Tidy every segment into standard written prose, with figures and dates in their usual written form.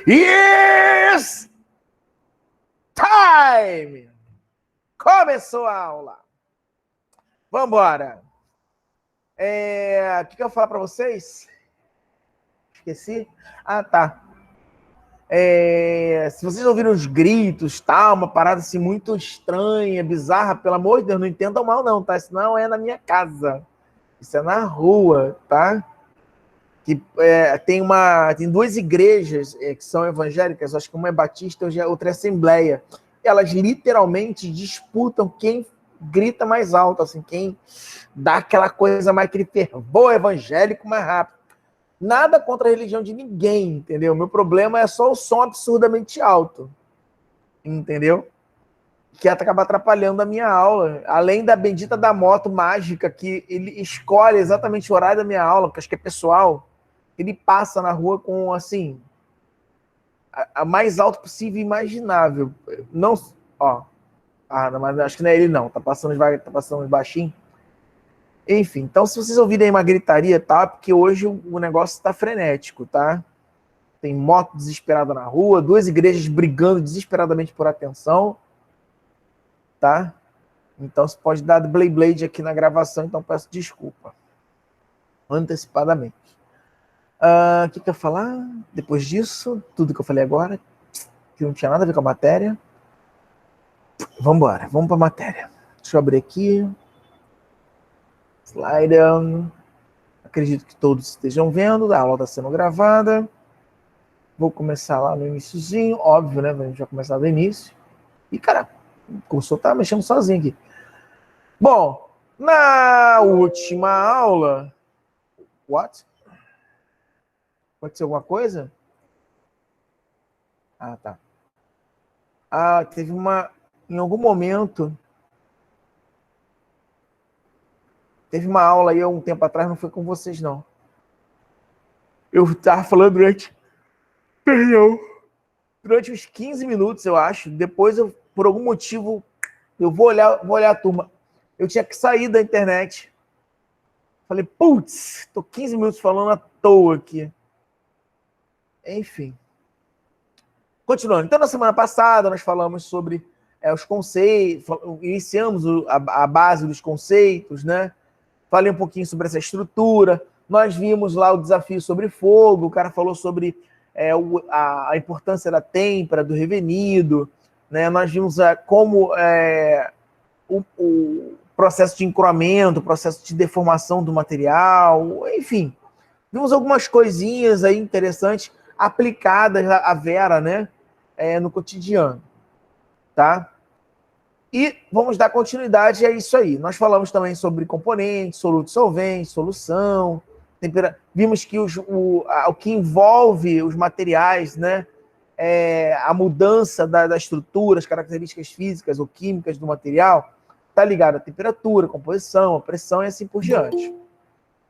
It's time! Começou a aula. Vamos embora. O que eu ia falar para vocês? Esqueci. Ah, tá. Se vocês ouviram os gritos, tá? Uma parada assim muito estranha, bizarra, pelo amor de Deus, não entendam mal não, tá? Isso não é na minha casa. Isso é na rua, tá? Tem duas igrejas que são evangélicas, acho que uma é batista e outra é assembleia. Elas literalmente disputam quem grita mais alto, assim, quem dá aquela coisa mais, aquele fervor evangélico mais rápido. Nada contra a religião de ninguém, entendeu? Meu problema é só o som absurdamente alto, entendeu? Que acaba atrapalhando a minha aula. Além da bendita da moto mágica, que ele escolhe exatamente o horário da minha aula, porque acho que é pessoal, ele passa na rua com, assim, a mais alto possível e imaginável. Não, ó, mas acho que não é ele não, tá passando baixinho. Enfim, então se vocês ouvirem uma gritaria, tá? Porque hoje o negócio tá frenético, tá? Tem moto desesperada na rua, duas igrejas brigando desesperadamente por atenção, tá? Então você pode dar blade aqui na gravação, então peço desculpa antecipadamente. O que eu ia falar depois disso? Tudo que eu falei agora, que não tinha nada a ver com a matéria. Vamos embora, vamos para a matéria. Deixa eu abrir aqui. Slide. Acredito que todos estejam vendo. A aula está sendo gravada. Vou começar lá no iniciozinho, óbvio, né? A gente vai começar do início. E, cara, o cursor tá mexendo sozinho aqui. Bom, na última aula... What? Pode ser alguma coisa? Ah, tá. Teve uma... Em algum momento... Teve uma aula aí há um tempo atrás, não foi com vocês, não. Eu estava falando durante uns 15 minutos, eu acho. Depois, por algum motivo, eu vou olhar a turma. Eu tinha que sair da internet. Falei, putz, tô 15 minutos falando à toa aqui. Enfim. Continuando. Então, na semana passada, nós falamos sobre os conceitos, iniciamos a base dos conceitos, né? Falei um pouquinho sobre essa estrutura. Nós vimos lá o desafio sobre fogo. O cara falou sobre a importância da têmpera, do revenido. Né? Nós vimos como o processo de encroamento, o processo de deformação do material. Enfim, vimos algumas coisinhas aí interessantes aplicadas à Vera, né? No cotidiano. Tá? E vamos dar continuidade a isso aí. Nós falamos também sobre componentes, soluto solvente, solução, vimos que o que envolve os materiais, né, a mudança da estrutura, as características físicas ou químicas do material, está ligado à temperatura, composição, a pressão e assim por diante.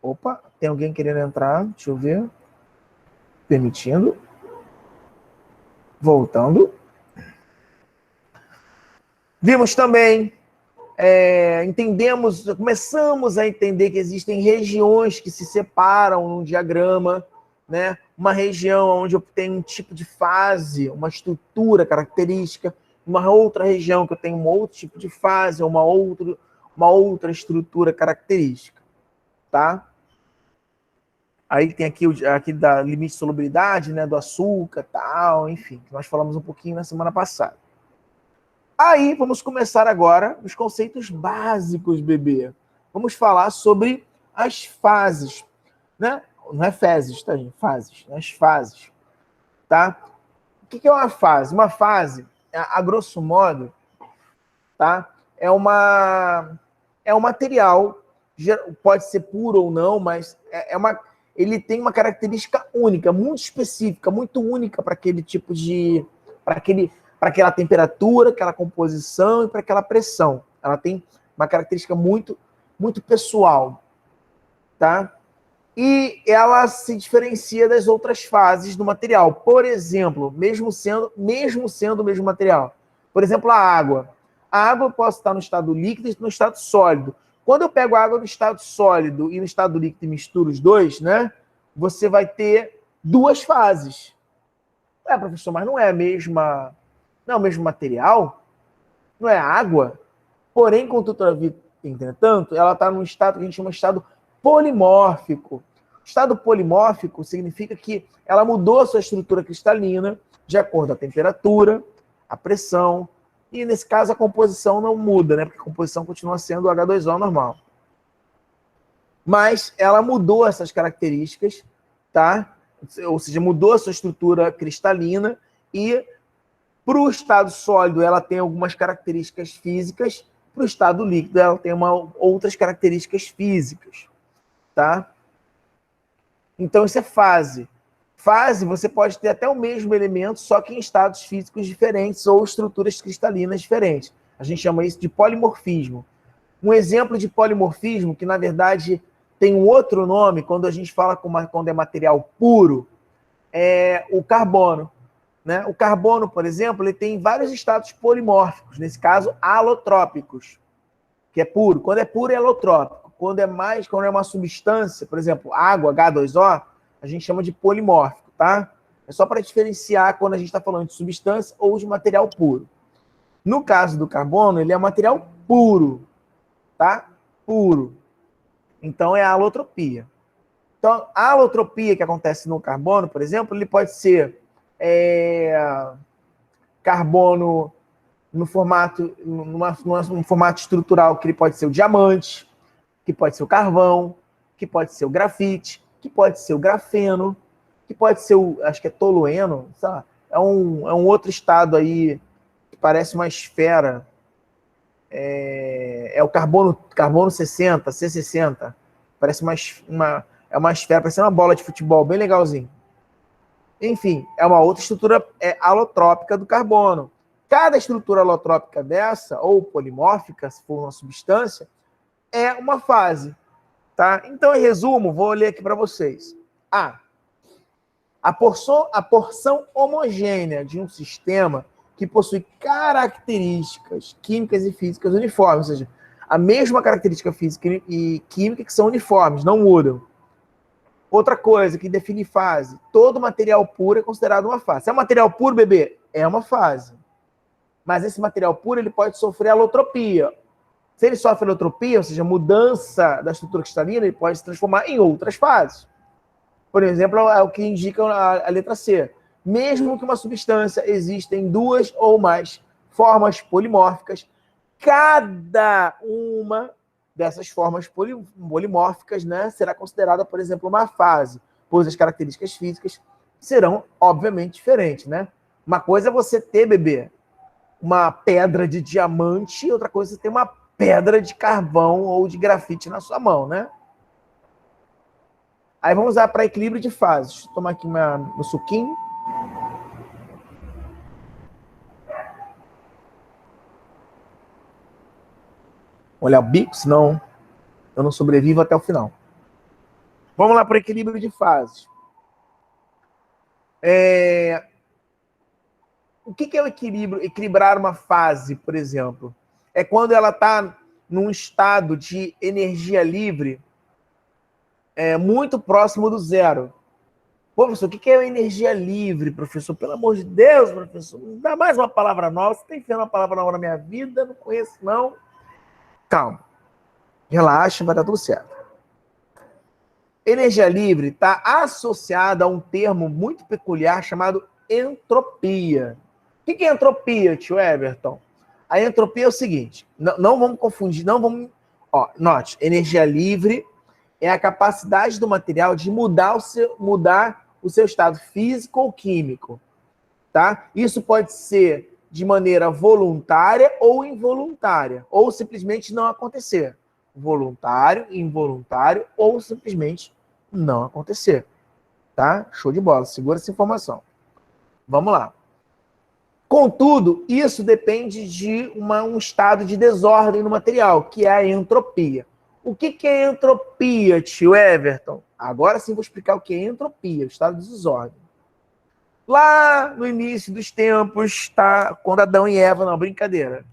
Opa, tem alguém querendo entrar? Deixa eu ver. Permitindo. Voltando. Vimos também, começamos a entender que existem regiões que se separam num diagrama, né? Uma região onde eu tenho um tipo de fase, uma estrutura característica, uma outra região que eu tenho um outro tipo de fase, uma outra estrutura característica, tá? Aí tem aqui da limite de solubilidade, né? Do açúcar, tal, enfim, que nós falamos um pouquinho na semana passada. Aí, vamos começar agora os conceitos básicos, bebê. Vamos falar sobre as fases, né? Não é fezes, tá, gente? Fases, as fases, tá? O que é uma fase? Uma fase, a grosso modo, tá? É um material, pode ser puro ou não, mas ele tem uma característica única, muito específica, muito única para aquele tipo de... para aquela temperatura, aquela composição e para aquela pressão. Ela tem uma característica muito, muito pessoal, tá? E ela se diferencia das outras fases do material. Por exemplo, mesmo sendo o mesmo material. Por exemplo, a água. A água pode estar no estado líquido e no estado sólido. Quando eu pego a água no estado sólido e no estado líquido e misturo os dois, né? Você vai ter duas fases. Professor, mas não é a mesma, não é o mesmo material? Não é água? Porém, contudo, todavia, entretanto, ela está num estado que a gente chama de estado polimórfico. Estado polimórfico significa que ela mudou a sua estrutura cristalina de acordo com a temperatura, a pressão, e nesse caso a composição não muda, né? Porque a composição continua sendo o H2O normal. Mas ela mudou essas características, tá? Ou seja, mudou a sua estrutura cristalina e para o estado sólido ela tem algumas características físicas, para o estado líquido ela tem outras características físicas, tá? Então isso é fase. Fase você pode ter até o mesmo elemento, só que em estados físicos diferentes ou estruturas cristalinas diferentes. A gente chama isso de polimorfismo. Um exemplo de polimorfismo, que na verdade tem um outro nome, quando a gente fala quando é material puro, é o carbono. Né? O carbono, por exemplo, ele tem vários estados polimórficos, nesse caso, alotrópicos, que é puro. Quando é puro, é alotrópico. Quando é uma substância, por exemplo, água, H2O, a gente chama de polimórfico, tá? É só para diferenciar quando a gente está falando de substância ou de material puro. No caso do carbono, ele é material puro, tá? Puro. Então, é a alotropia. Então, a alotropia que acontece no carbono, por exemplo, ele pode ser carbono no formato, num formato estrutural que ele pode ser o diamante, que pode ser o carvão, que pode ser o grafite, que pode ser o grafeno, que pode ser o, acho que é tolueno, sabe? É um outro estado aí que parece uma esfera. É o carbono 60, C60. Parece é uma esfera, parece uma bola de futebol, bem legalzinho. Enfim, é uma outra estrutura alotrópica do carbono. Cada estrutura alotrópica dessa, ou polimórfica, se for uma substância, é uma fase. Tá? Então, em resumo, vou ler aqui para vocês. A porção homogênea de um sistema que possui características químicas e físicas uniformes, ou seja, a mesma característica física e química que são uniformes, não mudam. Outra coisa que define fase, todo material puro é considerado uma fase. Se é um material puro, bebê, é uma fase. Mas esse material puro ele pode sofrer alotropia. Se ele sofre alotropia, ou seja, mudança da estrutura cristalina, ele pode se transformar em outras fases. Por exemplo, é o que indica a letra C. Mesmo que uma substância exista em duas ou mais formas polimórficas, cada uma dessas formas polimórficas, né, será considerada, por exemplo, uma fase, pois as características físicas serão, obviamente, diferentes. Né? Uma coisa é você ter, bebê, uma pedra de diamante, outra coisa é você ter uma pedra de carvão ou de grafite na sua mão, né? Aí vamos usar para equilíbrio de fases. Deixa eu tomar aqui meu suquinho. Olhar o bico, senão eu não sobrevivo até o final. Vamos lá para o equilíbrio de fases. O que é o equilíbrio? Equilibrar uma fase, por exemplo, é quando ela está num estado de energia livre muito próximo do zero. Pô, professor, o que é energia livre, professor? Pelo amor de Deus, professor, não dá mais uma palavra nova. Você tem que ter uma palavra nova na minha vida? Não conheço, não. Calma. Relaxa, vai dar tudo certo. Energia livre está associada a um termo muito peculiar chamado entropia. O que é entropia, tio Everton? A entropia é o seguinte, não vamos confundir, não vamos... note, energia livre é a capacidade do material de mudar o seu estado físico ou químico. Tá? Isso pode ser de maneira voluntária ou involuntária, ou simplesmente não acontecer. Voluntário, involuntário, ou simplesmente não acontecer. Tá? Show de bola, segura essa informação. Vamos lá. Contudo, isso depende de um estado de desordem no material, que é a entropia. O que é entropia, tio Everton? Agora sim vou explicar o que é entropia, o estado de desordem. Lá no início dos tempos, tá? Quando Adão e Eva, não, brincadeira.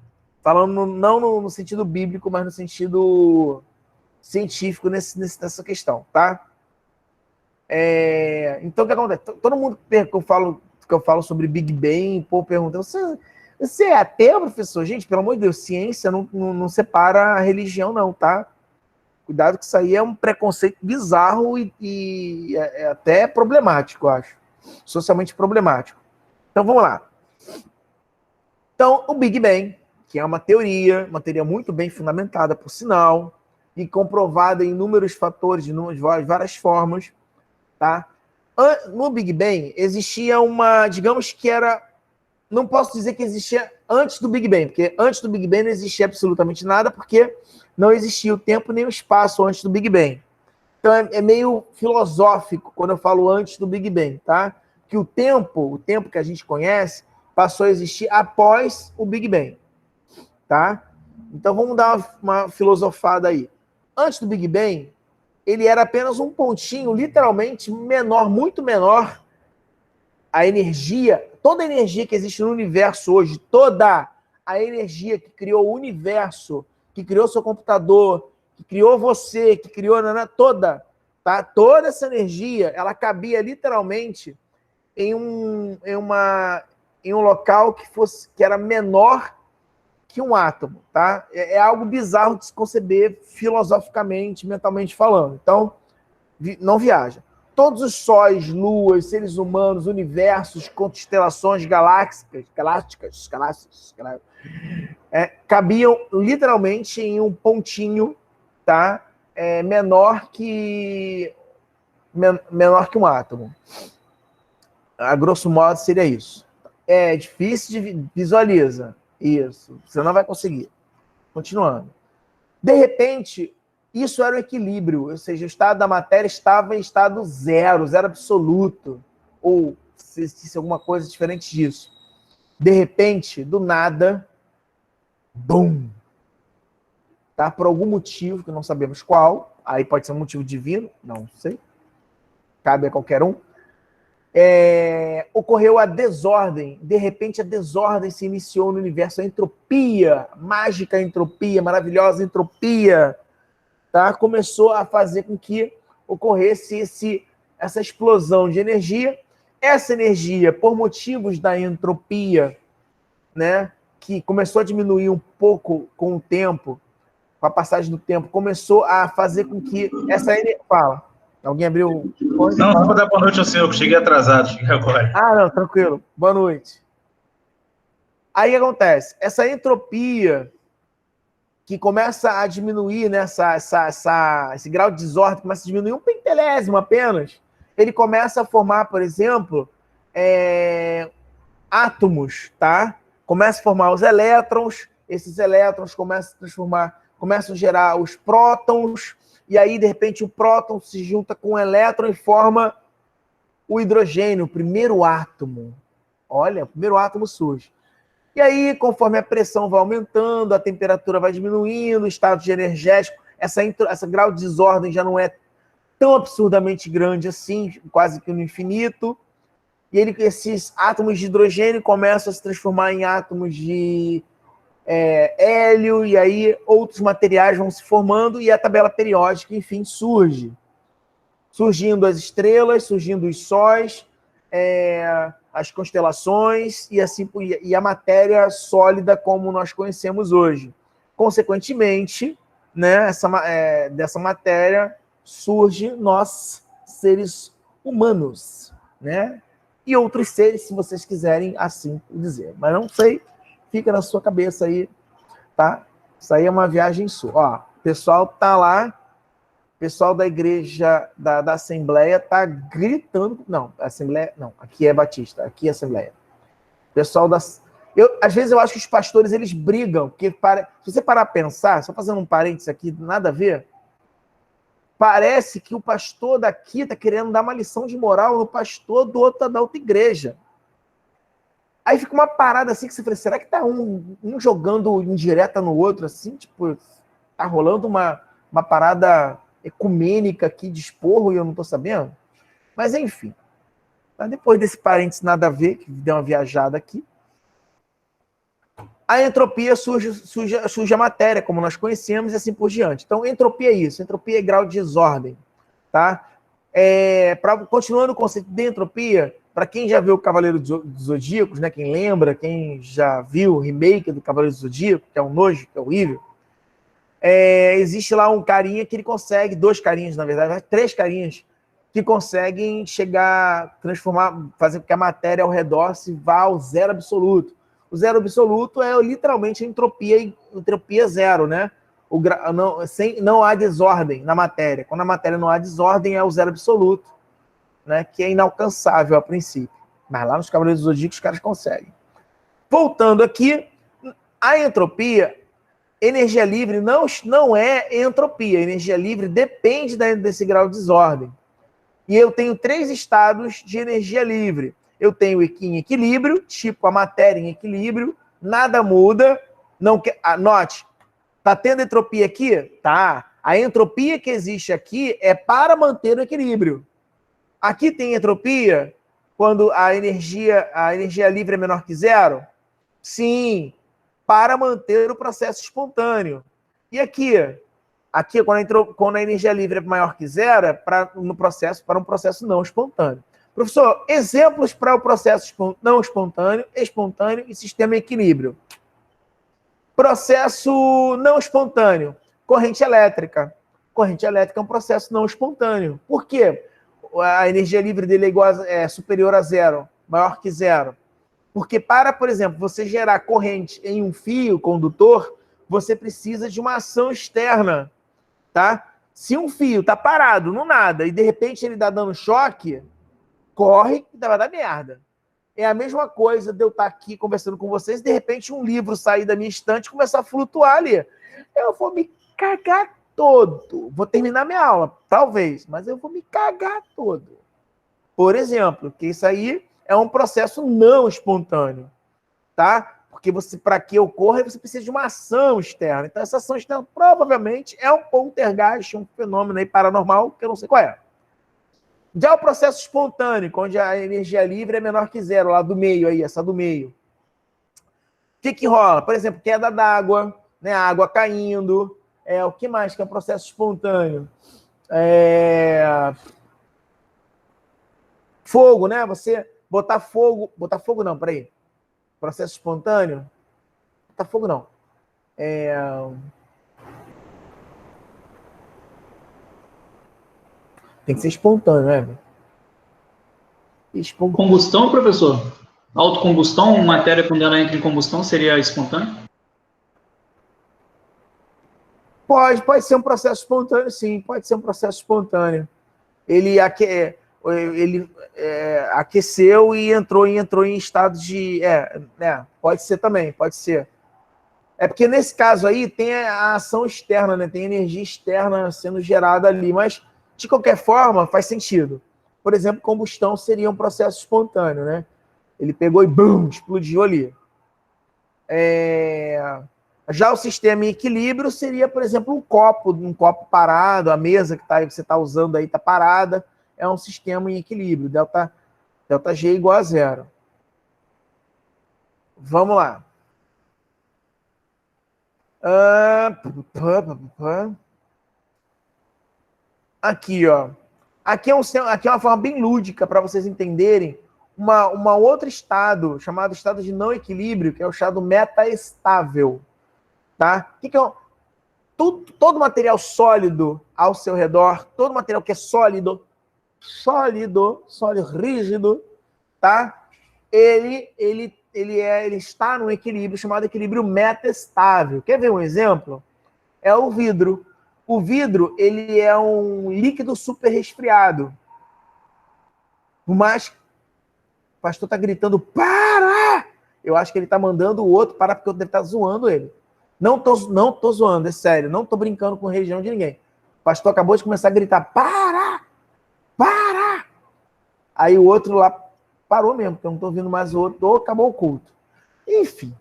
Falando não no sentido bíblico, mas no sentido científico nessa questão, tá? Então, o que acontece? Todo mundo que eu falo, que eu falo sobre Big Bang, pô, pergunta, você é ateu, professor? Gente, pelo amor de Deus, ciência não separa a religião, não, tá? Cuidado que isso aí é um preconceito bizarro e é até problemático, eu acho. Socialmente problemático. Então, vamos lá. Então, o Big Bang, que é uma teoria muito bem fundamentada, por sinal, e comprovada em inúmeros fatores, de várias formas, tá? No Big Bang, existia uma, digamos que era, não posso dizer que existia antes do Big Bang, porque antes do Big Bang não existia absolutamente nada, porque não existia o tempo nem o espaço antes do Big Bang. Então é meio filosófico quando eu falo antes do Big Bang, tá? Que o tempo que a gente conhece, passou a existir após o Big Bang, tá? Então vamos dar uma filosofada aí. Antes do Big Bang, ele era apenas um pontinho, literalmente menor, muito menor. A energia, toda a energia que existe no universo hoje, toda a energia que criou o universo, que criou seu computador, que criou você, que criou toda, tá? Toda essa energia, ela cabia literalmente em um local que era menor que um átomo, tá? É algo bizarro de se conceber filosoficamente, mentalmente falando. Então, não viaja. Todos os sóis, luas, seres humanos, universos, constelações galácticas, cabiam literalmente em um pontinho, tá? Menor que um átomo. A grosso modo seria isso. É difícil de visualiza. Isso. Você não vai conseguir. Continuando. De repente, isso era o equilíbrio, ou seja, o estado da matéria estava em estado zero absoluto, ou se existisse alguma coisa diferente disso. De repente, do nada, bum! Tá? Por algum motivo, que não sabemos qual, aí pode ser um motivo divino, não sei, cabe a qualquer um, ocorreu a desordem. De repente, a desordem se iniciou no universo, a entropia, mágica entropia, maravilhosa entropia, tá? Começou a fazer com que ocorresse essa explosão de energia. Essa energia, por motivos da entropia, né, que começou a diminuir um pouco com o tempo, com a passagem do tempo, começou a fazer com que essa energia... Fala. Alguém abriu... Não, só para dar boa noite ao senhor, que cheguei atrasado, cheguei agora. Ah, não, tranquilo. Boa noite. Aí acontece, essa entropia que começa a diminuir, né, esse grau de desordem começa a diminuir um pentelésimo apenas, ele começa a formar, por exemplo, átomos, tá? Começa a formar os elétrons, esses elétrons começam a gerar os prótons, e aí, de repente, o próton se junta com o elétron e forma o hidrogênio, o primeiro átomo. Olha, o primeiro átomo surge. E aí, conforme a pressão vai aumentando, a temperatura vai diminuindo, o estado de energético, essa grau de desordem já não é tão absurdamente grande assim, quase que no infinito. E esses átomos de hidrogênio começam a se transformar em átomos de hélio, e aí outros materiais vão se formando, e a tabela periódica, enfim, surge. Surgindo as estrelas, surgindo os sóis, as constelações e a matéria sólida como nós conhecemos hoje. Consequentemente, né, dessa matéria surge nós, seres humanos, né? E outros seres, se vocês quiserem assim dizer. Mas não sei, fica na sua cabeça aí, tá? Isso aí é uma viagem sua. Ó, o pessoal tá lá, o pessoal da igreja, da Assembleia, tá gritando. Não, Assembleia, não, aqui é Batista, aqui é Assembleia. O pessoal às vezes eu acho que os pastores, eles brigam, porque se você parar a pensar, só fazendo um parênteses aqui, nada a ver, parece que o pastor daqui está querendo dar uma lição de moral no pastor da outra igreja. Aí fica uma parada assim que você fala, será que tá um jogando indireta no outro, assim, tipo, tá rolando uma parada ecumênica aqui de esporro e eu não tô sabendo? Mas enfim, tá? Depois desse parênteses nada a ver, que deu uma viajada aqui, a entropia surge a matéria, como nós conhecemos, e assim por diante. Então, entropia é isso. Entropia é grau de desordem, tá? Continuando o conceito de entropia, para quem já viu o Cavaleiro dos Zodíacos, né, quem lembra, quem já viu o remake do Cavaleiro dos Zodíacos, que é um nojo, que é horrível, existe lá um carinha que ele consegue, 2 carinhas, na verdade, 3 carinhas, que conseguem chegar, transformar, fazer com que a matéria ao redor se vá ao zero absoluto. O zero absoluto é literalmente a entropia zero, né? Não há desordem na matéria. Quando a matéria não há desordem, é o zero absoluto, né? Que é inalcançável a princípio. Mas lá nos Cavaleiros do Zodíaco os caras conseguem. Voltando aqui, a entropia, energia livre não é entropia. Energia livre depende desse grau de desordem. E eu tenho 3 estados de energia livre. Eu tenho em equilíbrio, tipo a matéria em equilíbrio, nada muda. Note, tá tendo entropia aqui? Tá. A entropia que existe aqui é para manter o equilíbrio. Aqui tem entropia quando a energia livre é menor que zero? Sim, para manter o processo espontâneo. E aqui quando a energia livre é maior que zero, é para um processo não espontâneo. Professor, exemplos para o processo não espontâneo, espontâneo e sistema em equilíbrio. Processo não espontâneo, corrente elétrica. Corrente elétrica é um processo não espontâneo. Por quê? A energia livre dele é superior a zero, maior que zero. Porque para, por exemplo, você gerar corrente em um fio condutor, você precisa de uma ação externa. Tá? Se um fio tá parado no nada e de repente ele dá dando choque, corre e vai dar merda. É a mesma coisa de eu estar aqui conversando com vocês e de repente um livro sair da minha estante e começar a flutuar ali. Eu vou me cagar todo. Vou terminar minha aula, talvez, mas eu vou me cagar todo. Por exemplo, que isso aí é um processo não espontâneo, tá? Porque para que ocorra, você precisa de uma ação externa. Então, essa ação externa provavelmente é um poltergeist, um fenômeno aí paranormal, que eu não sei qual é. Já o processo espontâneo, onde a energia livre é menor que zero, lá do meio aí, essa do meio. O que rola? Por exemplo, queda d'água, né? A água caindo. O que mais que é um processo espontâneo? Fogo, né? Você botar fogo não, peraí. Processo espontâneo? Fogo não. Tem que ser espontâneo, né? Combustão, professor? Autocombustão, matéria quando ela entra em combustão, seria espontâneo? Pode ser um processo espontâneo, sim. Pode ser um processo espontâneo. Ele aqueceu e entrou em estado de... pode ser também, pode ser. É porque nesse caso aí tem a ação externa, né? Tem energia externa sendo gerada ali, mas de qualquer forma faz sentido. Por exemplo, combustão seria um processo espontâneo, né? Ele pegou e bum, explodiu ali. Já o sistema em equilíbrio seria, por exemplo, um copo parado, a mesa que você está usando aí está parada, é um sistema em equilíbrio, delta G igual a zero. Vamos lá. Aqui, ó. Aqui é uma forma bem lúdica para vocês entenderem uma outro estado, chamado estado de não equilíbrio, que é o estado metaestável. Tá? Que é todo material sólido ao seu redor, todo material que é sólido, rígido, tá? Ele está num equilíbrio chamado equilíbrio metaestável. Quer ver um exemplo? É o vidro. O vidro, ele é um líquido super resfriado. Mas o pastor está gritando, para! Eu acho que ele está mandando o outro parar, porque o outro deve estar zoando ele. Não tô zoando, é sério. Não tô brincando com religião de ninguém. O pastor acabou de começar a gritar, para! Para! Aí o outro lá parou mesmo, porque eu não tô ouvindo mais o outro, acabou o culto. Enfim,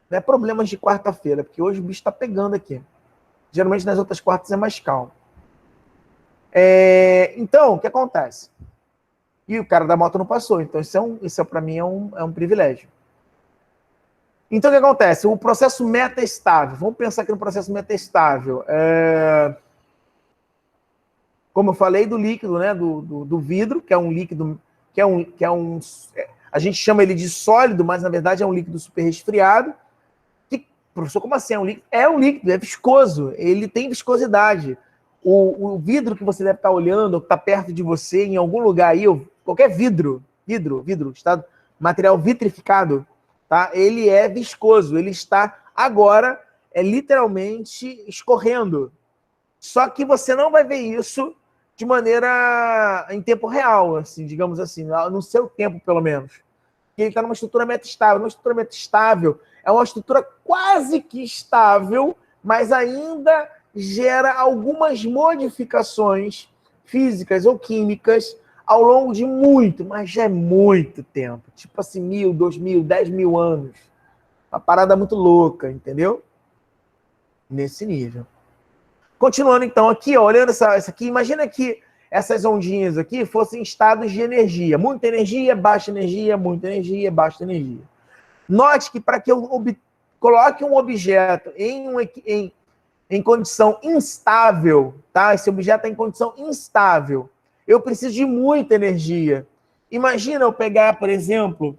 não é problemas de quarta-feira, porque hoje o bicho tá pegando aqui. Geralmente nas outras quartas é mais calmo. Então, o que acontece? E o cara da moto não passou, então isso para mim é um privilégio. Então, o que acontece? O processo metaestável. Vamos pensar aqui no processo metaestável. como eu falei, do líquido, né, do vidro, que é um líquido, a gente chama ele de sólido, mas na verdade é um líquido super resfriado. Que, professor, como assim é um líquido? É um líquido, é viscoso, ele tem viscosidade. O vidro que você deve estar olhando, ou que está perto de você, em algum lugar aí, qualquer vidro, está material vitrificado, tá? Ele é viscoso, ele está agora literalmente escorrendo. Só que você não vai ver isso de maneira em tempo real, assim, digamos assim, no seu tempo, pelo menos. Porque ele está numa estrutura metastável. Uma estrutura metastável é uma estrutura quase que estável, mas ainda gera algumas modificações físicas ou químicas ao longo de muito, mas já é muito tempo. Tipo assim, 1.000, 2.000, 10.000 anos. Uma parada muito louca, entendeu? Nesse nível. Continuando, então, aqui, ó, olhando essa aqui, imagina que essas ondinhas aqui fossem estados de energia. Muita energia, baixa energia, muita energia, baixa energia. Note que para que eu coloque um objeto em condição instável, tá? Esse objeto está em condição instável. Eu preciso de muita energia. Imagina eu pegar, por exemplo,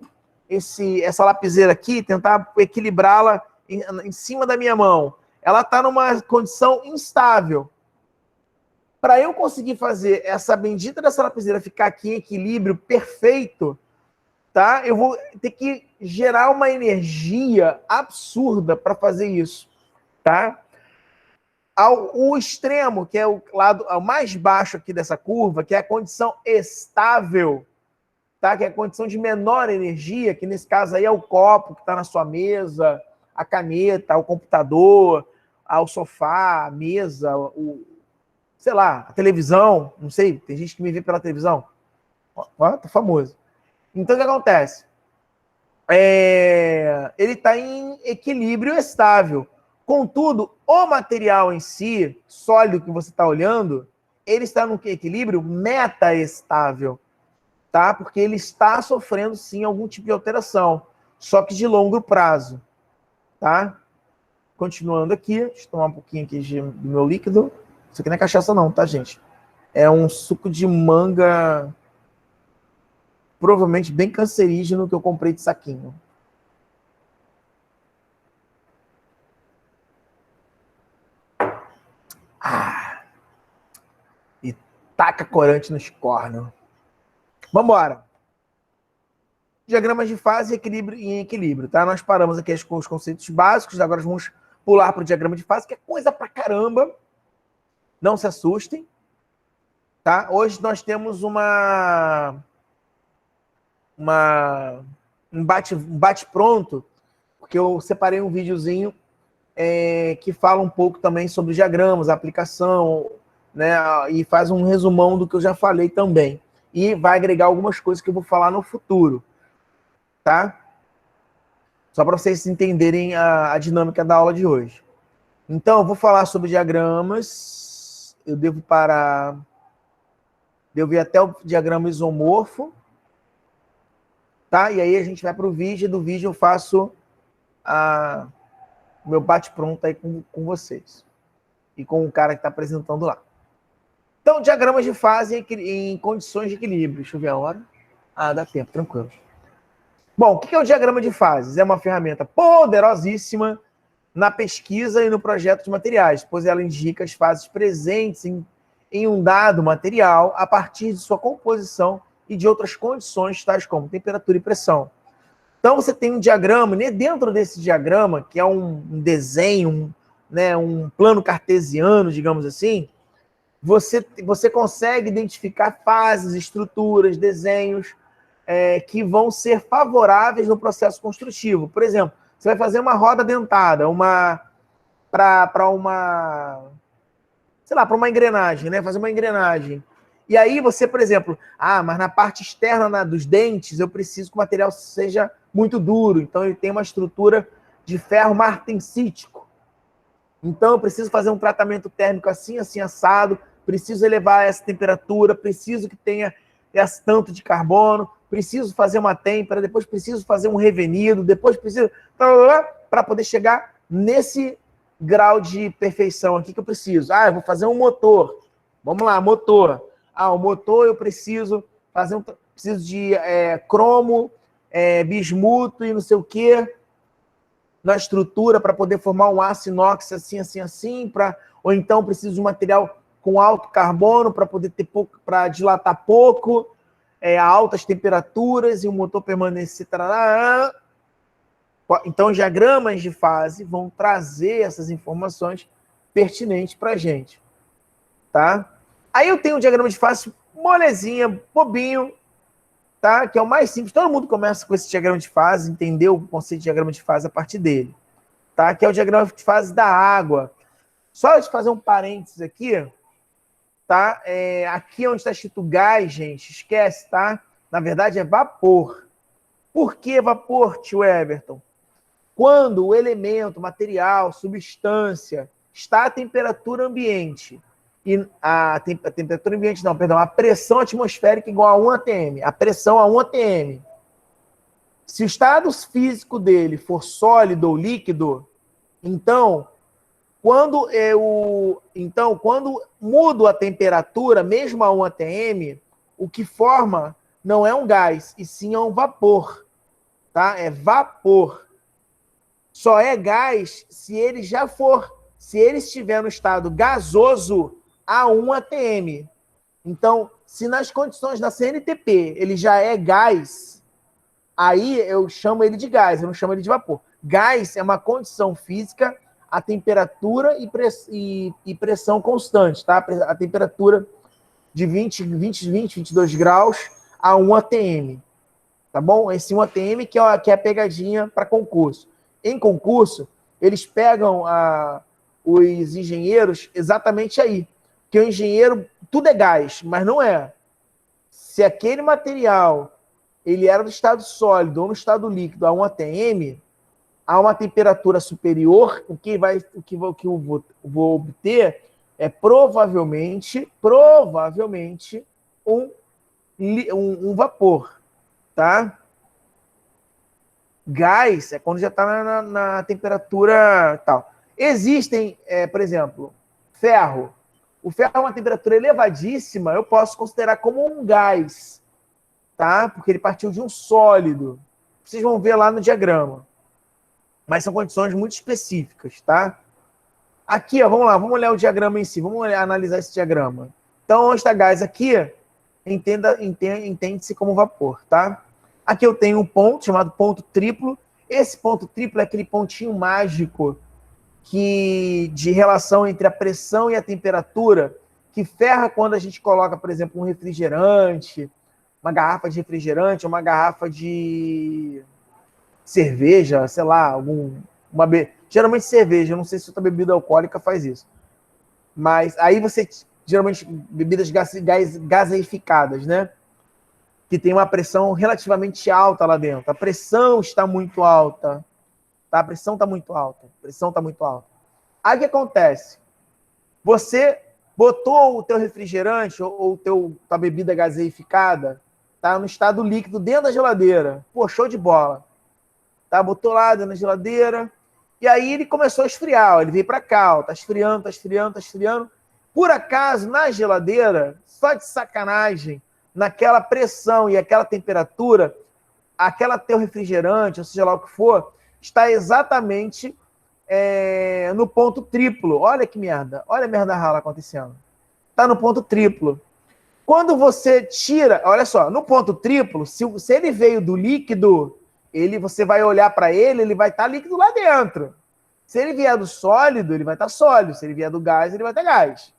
essa lapiseira aqui, tentar equilibrá-la em cima da minha mão. Ela está numa condição instável. Para eu conseguir fazer essa bendita dessa lapiseira ficar aqui em equilíbrio perfeito, tá? Eu vou ter que gerar uma energia absurda para fazer isso, tá? O extremo, que é o lado ao mais baixo aqui dessa curva, que é a condição estável, tá? Que é a condição de menor energia, que nesse caso aí é o copo que está na sua mesa, a caneta, o computador, o sofá, a mesa, sei lá, a televisão, não sei, tem gente que me vê pela televisão. Ó, tá famoso. Então, o que acontece? Ele está em equilíbrio estável. Contudo, o material em si, sólido que você está olhando, ele está no equilíbrio metaestável, tá? Porque ele está sofrendo, sim, algum tipo de alteração, só que de longo prazo, tá? Continuando aqui, deixa eu tomar um pouquinho aqui do meu líquido. Isso aqui não é cachaça não, tá, gente? É um suco de manga, provavelmente bem cancerígeno, que eu comprei de saquinho. E taca corante nos cornos. Vambora. Diagramas de fase e em equilíbrio, tá? Nós paramos aqui com os conceitos básicos, agora vamos pular para o diagrama de fase, que é coisa pra caramba. Não se assustem, tá? Hoje nós temos um bate-pronto, porque eu separei um videozinho que fala um pouco também sobre diagramas, aplicação, né? E faz um resumão do que eu já falei também. E vai agregar algumas coisas que eu vou falar no futuro, tá? Só para vocês entenderem a dinâmica da aula de hoje. Então, eu vou falar sobre diagramas. Eu devo ir até o diagrama isomorfo. Tá? E aí a gente vai para o vídeo. E do vídeo eu faço o meu bate-pronto aí com vocês. E com o cara que está apresentando lá. Então, diagramas de fase em condições de equilíbrio. Deixa eu ver a hora. Dá tempo, tranquilo. Bom, o que é o diagrama de fases? É uma ferramenta poderosíssima na pesquisa e no projeto de materiais, pois ela indica as fases presentes em um dado material a partir de sua composição e de outras condições, tais como temperatura e pressão. Então, você tem um diagrama, né? Dentro desse diagrama, que é um desenho, né? Um plano cartesiano, digamos assim, você consegue identificar fases, estruturas, desenhos que vão ser favoráveis no processo construtivo. Por exemplo, você vai fazer uma roda dentada, para uma engrenagem, né? Fazer uma engrenagem. E aí você, por exemplo, mas na parte externa dos dentes eu preciso que o material seja muito duro. Então ele tem uma estrutura de ferro martensítico. Então eu preciso fazer um tratamento térmico assim, assim, assado. Preciso elevar essa temperatura, preciso que tenha esse tanto de carbono, preciso fazer uma têmpera, depois preciso fazer um revenido, depois preciso... para poder chegar nesse grau de perfeição aqui que eu preciso. Eu vou fazer um motor. Vamos lá, motor. O motor eu preciso fazer preciso de cromo, bismuto e não sei o quê na estrutura para poder formar um aço inox assim, assim, assim, ou então preciso de um material com alto carbono para poder ter pouco, para dilatar pouco, a altas temperaturas e o motor permanecer. Tarará. Então, os diagramas de fase vão trazer essas informações pertinentes para a gente. Tá? Aí eu tenho um diagrama de fase molezinha, bobinho, tá? Que é o mais simples. Todo mundo começa com esse diagrama de fase, entendeu o conceito de diagrama de fase a partir dele. Tá? Que é o diagrama de fase da água. Só de fazer um parênteses aqui, tá? Aqui onde está escrito gás, gente, esquece, tá? Na verdade é vapor. Por que vapor, tio Everton? Quando o elemento, material, substância está à temperatura ambiente, e a temperatura ambiente não, perdão, a pressão atmosférica igual a 1 atm, a pressão a 1 atm. Se o estado físico dele for sólido ou líquido, então quando mudo a temperatura, mesmo a 1 atm, o que forma não é um gás, e sim é um vapor, tá? É vapor. Só é gás se ele estiver no estado gasoso a 1 atm. Então, se nas condições da CNTP ele já é gás, aí eu chamo ele de gás, eu não chamo ele de vapor. Gás é uma condição física a temperatura e pressão constante, tá? A temperatura de 22 graus a 1 atm, tá bom? Esse 1 atm que é a pegadinha para concurso. Em concurso, eles pegam os engenheiros exatamente aí. Que o engenheiro, tudo é gás, mas não é. Se aquele material ele era no estado sólido ou no estado líquido a 1 atm, a uma temperatura superior, o que eu vou obter é provavelmente um vapor, tá? Gás é quando já está na temperatura tal. Existem, por exemplo, ferro. O ferro é uma temperatura elevadíssima, eu posso considerar como um gás, tá? Porque ele partiu de um sólido. Vocês vão ver lá no diagrama. Mas são condições muito específicas, tá? Aqui, ó, vamos lá, vamos olhar o diagrama em si, analisar esse diagrama. Então, onde está gás aqui, entende-se como vapor, tá? Aqui eu tenho um ponto chamado ponto triplo. Esse ponto triplo é aquele pontinho mágico de relação entre a pressão e a temperatura que ferra quando a gente coloca, por exemplo, um refrigerante, uma garrafa de refrigerante, uma garrafa de cerveja, sei lá, geralmente cerveja, não sei se outra bebida alcoólica faz isso. Mas aí você, geralmente, bebidas gaseificadas, né? Que tem uma pressão relativamente alta lá dentro. A pressão está muito alta. Tá? A pressão está muito alta. Aí o que acontece? Você botou o teu refrigerante ou tua bebida gaseificada, tá, no estado líquido dentro da geladeira. Pô, show de bola. Tá? Botou lá dentro da geladeira. E aí ele começou a esfriar. Ó, ele veio para cá. Ó, tá esfriando. Por acaso, na geladeira, só de sacanagem, naquela pressão e aquela temperatura, aquela teu refrigerante, ou seja lá o que for, está exatamente no ponto triplo. Olha que merda. Olha a merda rala acontecendo. Está no ponto triplo. Quando você tira... Olha só, no ponto triplo, se ele veio do líquido, você vai olhar para ele vai estar líquido lá dentro. Se ele vier do sólido, ele vai estar sólido. Se ele vier do gás, ele vai estar gás.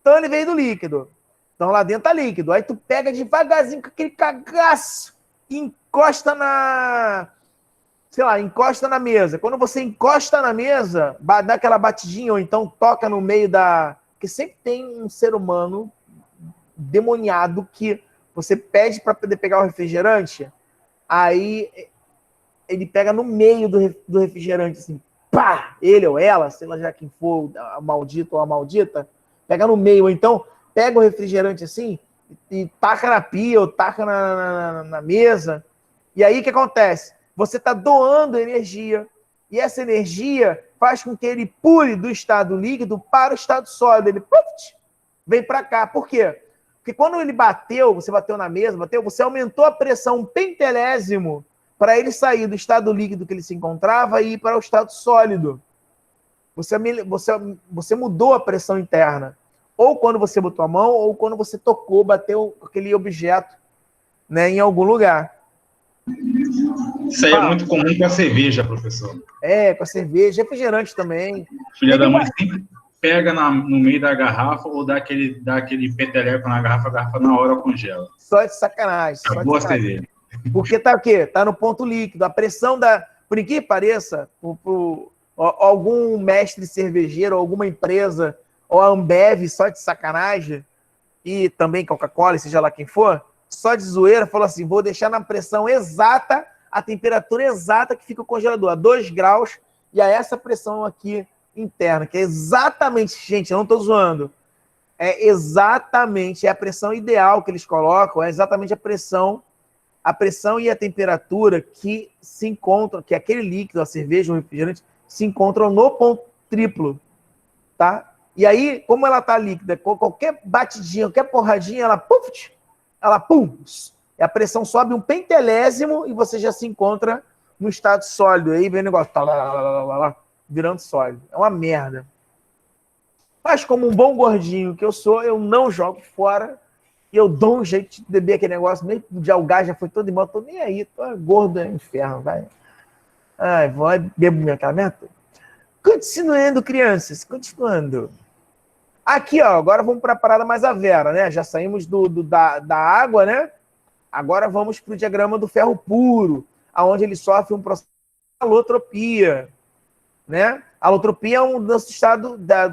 Então ele veio do líquido. Então lá dentro tá líquido. Aí tu pega devagarzinho com aquele cagaço e encosta na mesa. Quando você encosta na mesa, dá aquela batidinha ou então toca no meio da... Porque sempre tem um ser humano demoniado que você pede para poder pegar o refrigerante, aí ele pega no meio do refrigerante, assim, pá! Ele ou ela, sei lá já quem for, a maldita ou a maldita, pega no meio, ou então pega o refrigerante assim e taca na pia ou taca na mesa. E aí o que acontece? Você está doando energia. E essa energia faz com que ele pule do estado líquido para o estado sólido. Ele vem para cá. Por quê? Porque quando ele bateu, você bateu na mesa, você aumentou a pressão um pentelésimo para ele sair do estado líquido que ele se encontrava e ir para o estado sólido. Você mudou a pressão interna. Ou quando você botou a mão, ou quando você tocou, bateu aquele objeto, né, em algum lugar. Isso aí é muito comum com a cerveja, professor. Com a cerveja, refrigerante também. Filha da mãe sempre pega no meio da garrafa ou dá aquele peteleco na garrafa, a garrafa na hora congela. Só de sacanagem. Acabou a cerveja. Porque tá o quê? Tá no ponto líquido. A pressão por que pareça, algum mestre cervejeiro, alguma empresa, ou a Ambev, só de sacanagem, e também Coca-Cola, seja lá quem for, só de zoeira, falou assim, vou deixar na pressão exata, a temperatura exata que fica o congelador, a 2 graus, e a essa pressão aqui interna, que é exatamente, gente, eu não estou zoando, é exatamente a pressão ideal que eles colocam, é exatamente a pressão e a temperatura que se encontram, que aquele líquido, a cerveja, o refrigerante, se encontram no ponto triplo, tá? E aí, como ela tá líquida, qualquer batidinha, qualquer porradinha, ela pum, a pressão sobe um pentelésimo e você já se encontra no estado sólido. Aí vem o negócio, virando sólido. É uma merda. Mas como um bom gordinho que eu sou, eu não jogo fora e eu dou um jeito de beber aquele negócio, mesmo de algar já foi todo embora, tô nem aí, tô gordo, é inferno, vai. Ai, vou bebo minha merda. Continuando, crianças, continuando. Aqui, ó, agora vamos para a parada mais a vera, né? Já saímos da água, né? Agora vamos para o diagrama do ferro puro, aonde ele sofre um processo de alotropia, né? A alotropia é um do estado da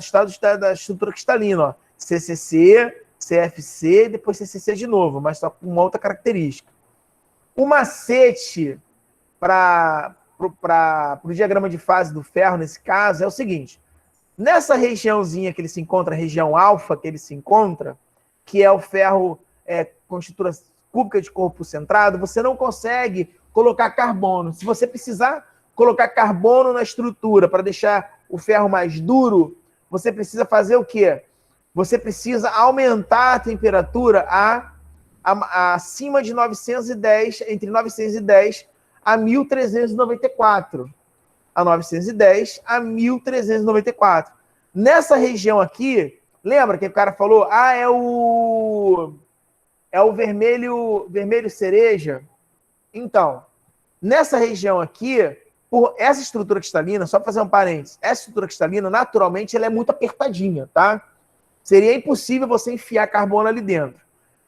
estrutura cristalina, ó. CCC, CFC, depois CCC de novo, mas só com uma outra característica. O macete para o diagrama de fase do ferro, nesse caso, é o seguinte. Nessa regiãozinha que ele se encontra, a região alfa que ele se encontra, que é o ferro com estrutura cúbica de corpo centrado, você não consegue colocar carbono. Se você precisar colocar carbono na estrutura para deixar o ferro mais duro, você precisa fazer o quê? Você precisa aumentar a temperatura acima de 910, entre 910 a 1394. A 910 a 1394. Nessa região aqui, lembra que o cara falou? É o vermelho cereja. Então, nessa região aqui, por essa estrutura cristalina, só para fazer um parênteses, essa estrutura cristalina, naturalmente, ela é muito apertadinha, tá? Seria impossível você enfiar carbono ali dentro.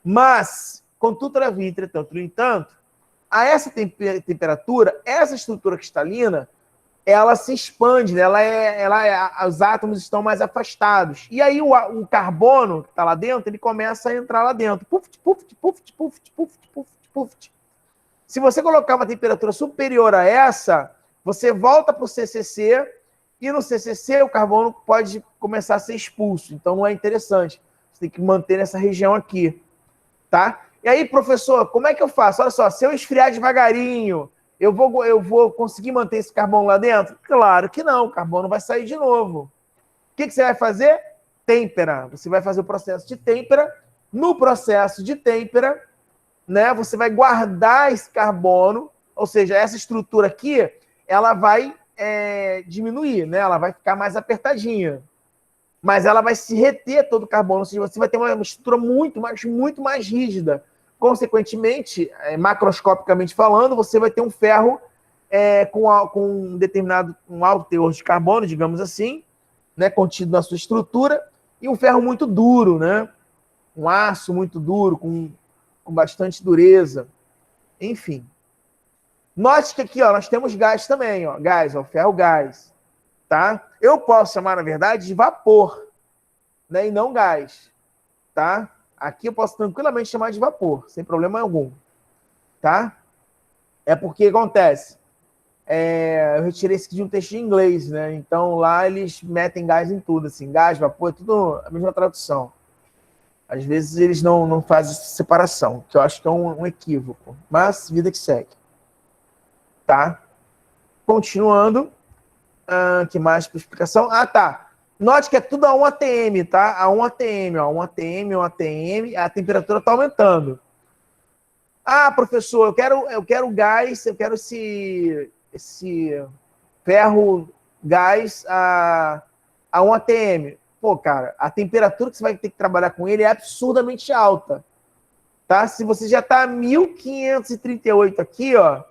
Mas, contudo, todavia, entretanto, no entanto, a essa temperatura, essa estrutura cristalina, ela se expande, né? Os átomos estão mais afastados. E aí o carbono que está lá dentro, ele começa a entrar lá dentro. Puft, puft, puft, puft, puft, puft, puft. Se você colocar uma temperatura superior a essa, você volta para o CCC e no CCC o carbono pode começar a ser expulso. Então não é interessante. Você tem que manter nessa região aqui, tá? E aí, professor, como é que eu faço? Olha só, se eu esfriar devagarinho, eu vou conseguir manter esse carbono lá dentro? Claro que não, o carbono vai sair de novo. O que você vai fazer? Têmpera. Você vai fazer o processo de têmpera. No processo de têmpera, né, você vai guardar esse carbono, ou seja, essa estrutura aqui, ela vai diminuir, né? Ela vai ficar mais apertadinha. Mas ela vai se reter todo o carbono, ou seja, você vai ter uma estrutura muito mais rígida. Consequentemente, macroscopicamente falando, você vai ter um ferro com um alto teor de carbono, digamos assim, né, contido na sua estrutura, e um ferro muito duro, né? Um aço muito duro, com bastante dureza. Enfim. Note que aqui, ó, nós temos gás também, ó, gás, ó, ferro gás, tá? Eu posso chamar, na verdade, de vapor, né, e não gás, tá? Aqui eu posso tranquilamente chamar de vapor, sem problema algum, tá? É porque acontece, eu retirei isso aqui de um texto em inglês, né? Então lá eles metem gás em tudo, assim, gás, vapor, é tudo a mesma tradução. Às vezes eles não fazem essa separação, que eu acho que é um equívoco, mas vida que segue. Tá? Continuando, que mais para explicação? Tá. Note que é tudo a 1 atm, tá? A 1 atm, ó, 1 atm, 1 atm, a temperatura está aumentando. Ah, professor, eu quero gás, eu quero esse ferro gás a 1 atm. Pô, cara, a temperatura que você vai ter que trabalhar com ele é absurdamente alta, tá? Se você já está a 1538 aqui, ó,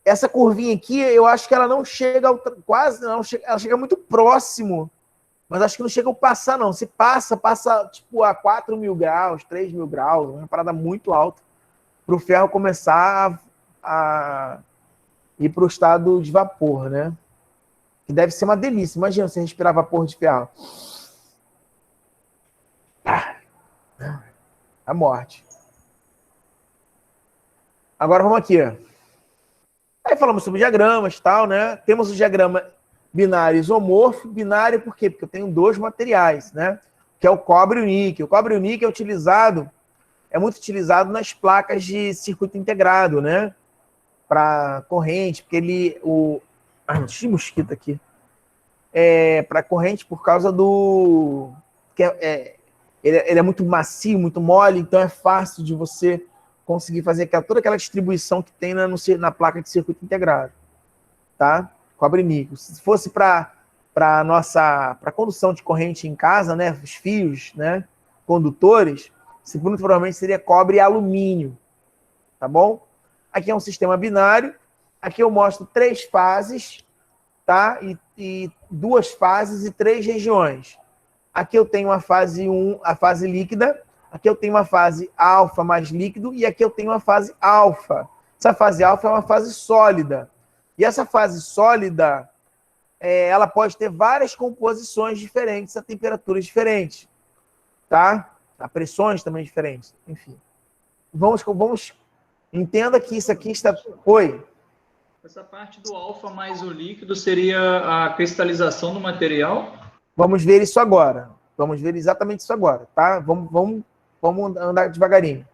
essa curvinha aqui, eu acho que ela não chega quase, não, ela chega muito próximo, mas acho que não chega a passar, não. Se passa tipo a 4.000 graus, 3.000 graus, uma parada muito alta, para o ferro começar a ir para o estado de vapor, né? Que deve ser uma delícia. Imagina você respirar vapor de ferro. A morte. Agora vamos aqui. Aí falamos sobre diagramas e tal, né? Temos o diagrama binário isomorfo. Binário por quê? Porque eu tenho dois materiais, né? Que é o cobre e o níquel. O cobre e o níquel é muito utilizado nas placas de circuito integrado, né? Para corrente, porque ele... deixa eu mosquito aqui. Para corrente por causa do... ele é muito macio, muito mole, então é fácil de você conseguir fazer toda aquela distribuição que tem na placa de circuito integrado, tá? Cobre e níquel. Se fosse para condução de corrente em casa, né, os fios, né, condutores, muito provavelmente seria cobre e alumínio, tá bom? Aqui é um sistema binário. Aqui eu mostro 3 fases, tá? E 2 fases e 3 regiões. Aqui eu tenho a fase 1, a fase líquida. Aqui eu tenho uma fase alfa mais líquido. E aqui eu tenho uma fase alfa. Essa fase alfa é uma fase sólida. E essa fase sólida, ela pode ter várias composições diferentes a temperaturas diferentes. Tá? A pressões também diferentes. Enfim. Vamos... Entenda que isso aqui está... Oi? Essa parte do alfa mais o líquido seria a cristalização do material? Vamos ver isso agora. Vamos ver exatamente isso agora, tá? Vamos andar devagarinho.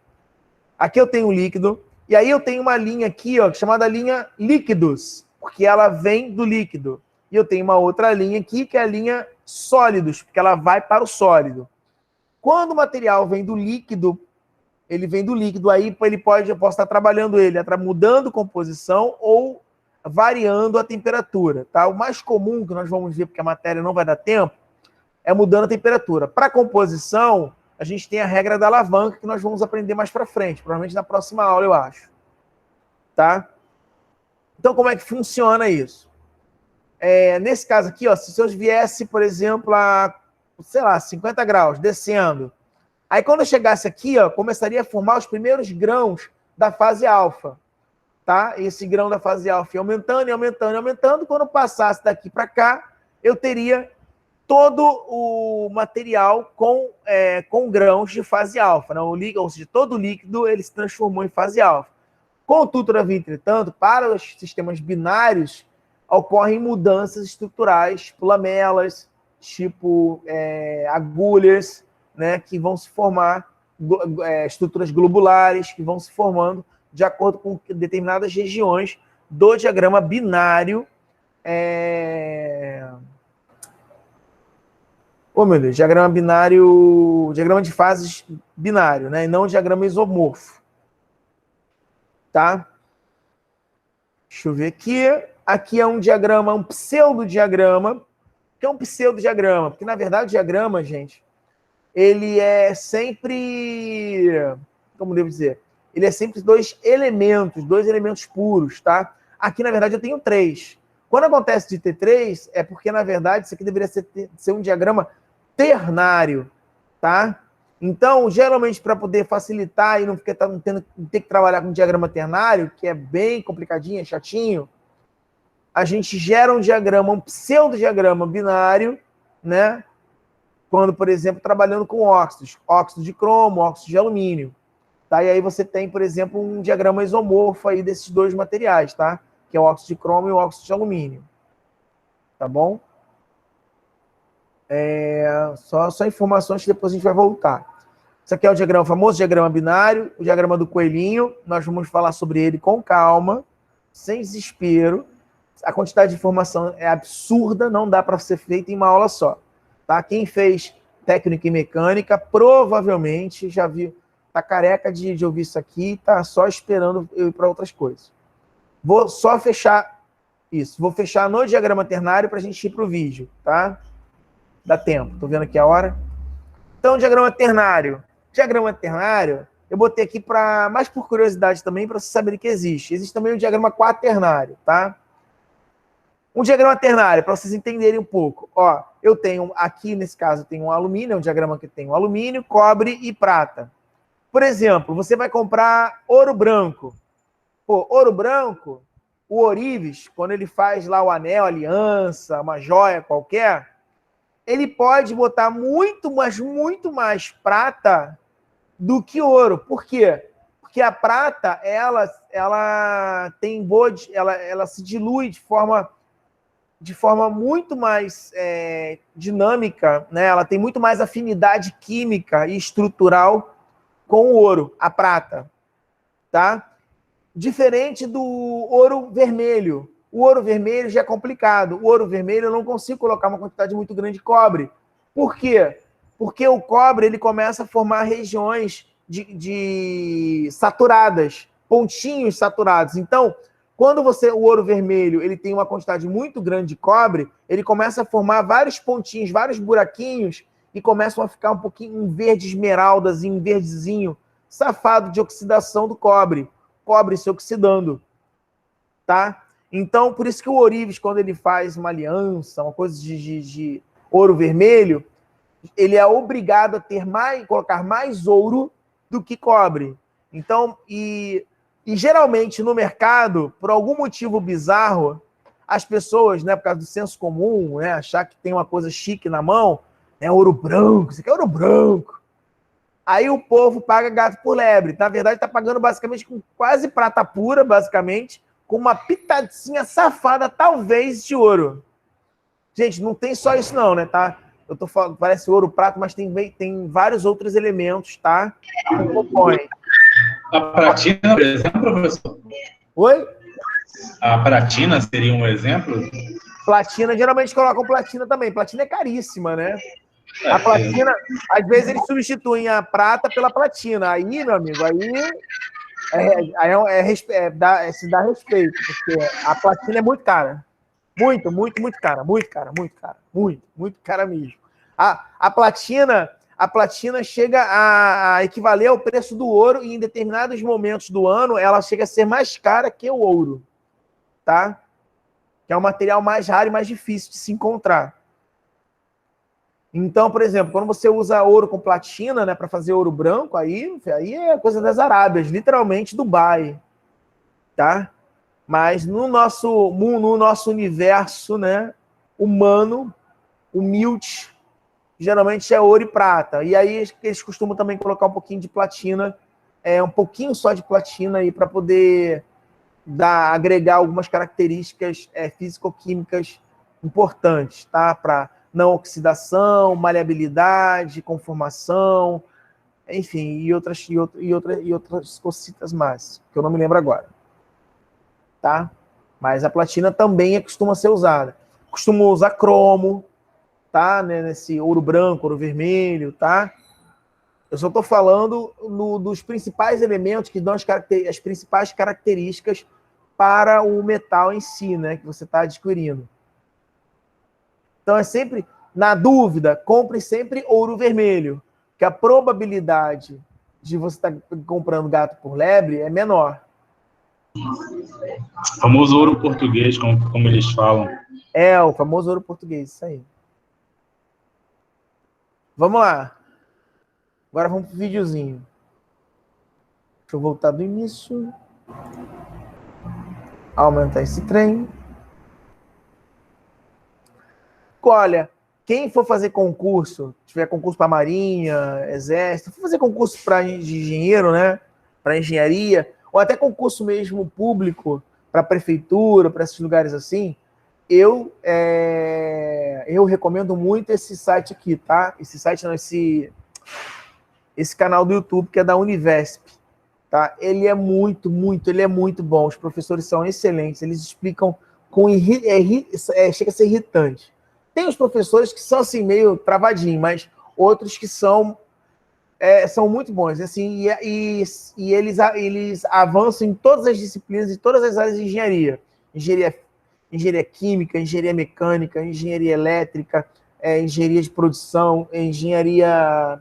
Aqui eu tenho o líquido, e aí eu tenho uma linha aqui, ó, chamada linha líquidos, porque ela vem do líquido. E eu tenho uma outra linha aqui, que é a linha sólidos, porque ela vai para o sólido. Quando o material vem do líquido, ele vem do líquido, aí eu posso estar trabalhando ele, mudando composição ou variando a temperatura, tá? O mais comum que nós vamos ver, porque a matéria não vai dar tempo, é mudando a temperatura. Para composição, a gente tem a regra da alavanca, que nós vamos aprender mais para frente, provavelmente na próxima aula, eu acho. Tá? Então, como é que funciona isso? Nesse caso aqui, ó, se eu viesse, por exemplo, a, sei lá, 50 graus, descendo, aí quando eu chegasse aqui, ó, começaria a formar os primeiros grãos da fase alfa. Tá? Esse grão da fase alfa ia aumentando, e aumentando, e aumentando. Quando passasse daqui para cá, eu teria todo o material com grãos de fase alfa. Né? Ou seja, todo o líquido ele se transformou em fase alfa. Contudo, entretanto, para os sistemas binários, ocorrem mudanças estruturais, tipo lamelas, tipo agulhas, né, que vão se formar, estruturas globulares, que vão se formando de acordo com determinadas regiões do diagrama binário. Meu Deus, diagrama binário, diagrama de fases binário, né? E não diagrama isomorfo. Tá? Deixa eu ver aqui. Aqui é um diagrama, um pseudodiagrama. O que é um pseudodiagrama? Porque, na verdade, o diagrama, gente, ele é sempre... Como devo dizer? Ele é sempre dois elementos puros, tá? Aqui, na verdade, eu tenho 3. Quando acontece de ter 3, é porque, na verdade, isso aqui deveria ser um diagrama ternário, tá? Então, geralmente, para poder facilitar e não ter que trabalhar com diagrama ternário, que é bem complicadinho, é chatinho, a gente gera um diagrama, um pseudodiagrama binário, né? Quando, por exemplo, trabalhando com óxidos, óxido de cromo, óxido de alumínio. Tá? E aí você tem, por exemplo, um diagrama isomorfo aí desses 2 materiais, tá? Que é o óxido de cromo e o óxido de alumínio. Tá bom? Só informações que depois a gente vai voltar. Isso aqui é o famoso diagrama binário, o diagrama do coelhinho. Nós vamos falar sobre ele com calma, sem desespero. A quantidade de informação é absurda, não dá para ser feita em uma aula só. Tá? Quem fez técnica e mecânica provavelmente já viu, tá careca de ouvir isso aqui, tá só esperando eu ir para outras coisas. Vou só fechar isso. Vou fechar no diagrama ternário para a gente ir para o vídeo, tá? Dá tempo. Tô vendo aqui a hora. Então, diagrama ternário. Diagrama ternário, eu botei aqui para mais por curiosidade também, para vocês saberem que existe. Existe também o diagrama quaternário, tá? Um diagrama ternário, para vocês entenderem um pouco. Ó, eu tenho aqui, nesse caso, eu tenho um alumínio, é um diagrama que tem um alumínio, cobre e prata. Por exemplo, você vai comprar ouro branco. Pô, ouro branco, o ourives, quando ele faz lá o anel, a aliança, uma joia qualquer, ele pode botar muito, mas muito mais prata do que ouro. Por quê? Porque a prata, ela tem boa, ela se dilui de forma muito mais dinâmica, né? Ela tem muito mais afinidade química e estrutural com o ouro, a prata, tá? Diferente do ouro vermelho. O ouro vermelho já é complicado. O ouro vermelho eu não consigo colocar uma quantidade muito grande de cobre. Por quê? Porque o cobre ele começa a formar regiões de saturadas, pontinhos saturados. Então, quando o ouro vermelho ele tem uma quantidade muito grande de cobre, ele começa a formar vários pontinhos, vários buraquinhos, e começam a ficar um pouquinho em verde esmeraldazinho, um verdezinho, safado de oxidação do cobre. Cobre se oxidando, tá? Então, por isso que o ourives, quando ele faz uma aliança, uma coisa de ouro vermelho, ele é obrigado a colocar mais ouro do que cobre. Então, e geralmente no mercado, por algum motivo bizarro, as pessoas, né, por causa do senso comum, né, achar que tem uma coisa chique na mão, é ouro branco, isso aqui é ouro branco. Aí o povo paga gato por lebre. Na verdade, está pagando basicamente com quase prata pura, basicamente, com uma pitadinha safada, talvez, de ouro. Gente, não tem só isso não, né, tá? Eu tô falando, parece ouro, prata, mas tem vários outros elementos, tá? Que compõem. A platina, por exemplo, professor? Oi? A platina seria um exemplo? Platina, geralmente colocam platina também. Platina é caríssima, né? A platina, às vezes eles substituem a prata pela platina. Aí, meu amigo, se dá respeito, porque a platina é muito cara. Muito, muito, muito cara. Muito cara, muito cara. Muito, muito cara mesmo. A platina chega a equivaler ao preço do ouro e em determinados momentos do ano ela chega a ser mais cara que o ouro, tá? Que é um material mais raro e mais difícil de se encontrar. Então, por exemplo, quando você usa ouro com platina, né, para fazer ouro branco, aí é coisa das Arábias, literalmente Dubai, tá? Mas no nosso universo, né, humano, humilde, geralmente é ouro e prata. E aí eles costumam também colocar um pouquinho de platina, um pouquinho só de platina aí para poder agregar algumas características físico-químicas importantes, tá? Para não oxidação, maleabilidade, conformação, enfim, e outras cositas mais, que eu não me lembro agora. Tá? Mas a platina também costuma ser usada. Costuma usar cromo, tá? Nesse ouro branco, ouro vermelho, tá? Eu só estou falando dos principais elementos que dão as principais características para o metal em si, né? Que você está adquirindo. Então, é sempre, na dúvida, compre sempre ouro vermelho, que a probabilidade de você estar comprando gato por lebre é menor. O famoso ouro português, como eles falam. É, o famoso ouro português, isso aí. Vamos lá. Agora vamos pro videozinho. Deixa eu voltar do início. Aumentar esse trem. Olha, quem for fazer concurso, tiver concurso para Marinha, Exército, for fazer concurso de engenheiro, né? Para engenharia, ou até concurso mesmo público, para prefeitura, para esses lugares assim, eu recomendo muito esse site aqui, tá? Esse site não, esse canal do YouTube que é da Univesp, tá? Ele é muito bom. Os professores são excelentes, eles explicam chega a ser irritante. Tem os professores que são assim, meio travadinhos, mas outros que são muito bons. Assim, e eles avançam em todas as disciplinas e todas as áreas de engenharia. Engenharia química, engenharia mecânica, engenharia elétrica, engenharia de produção, engenharia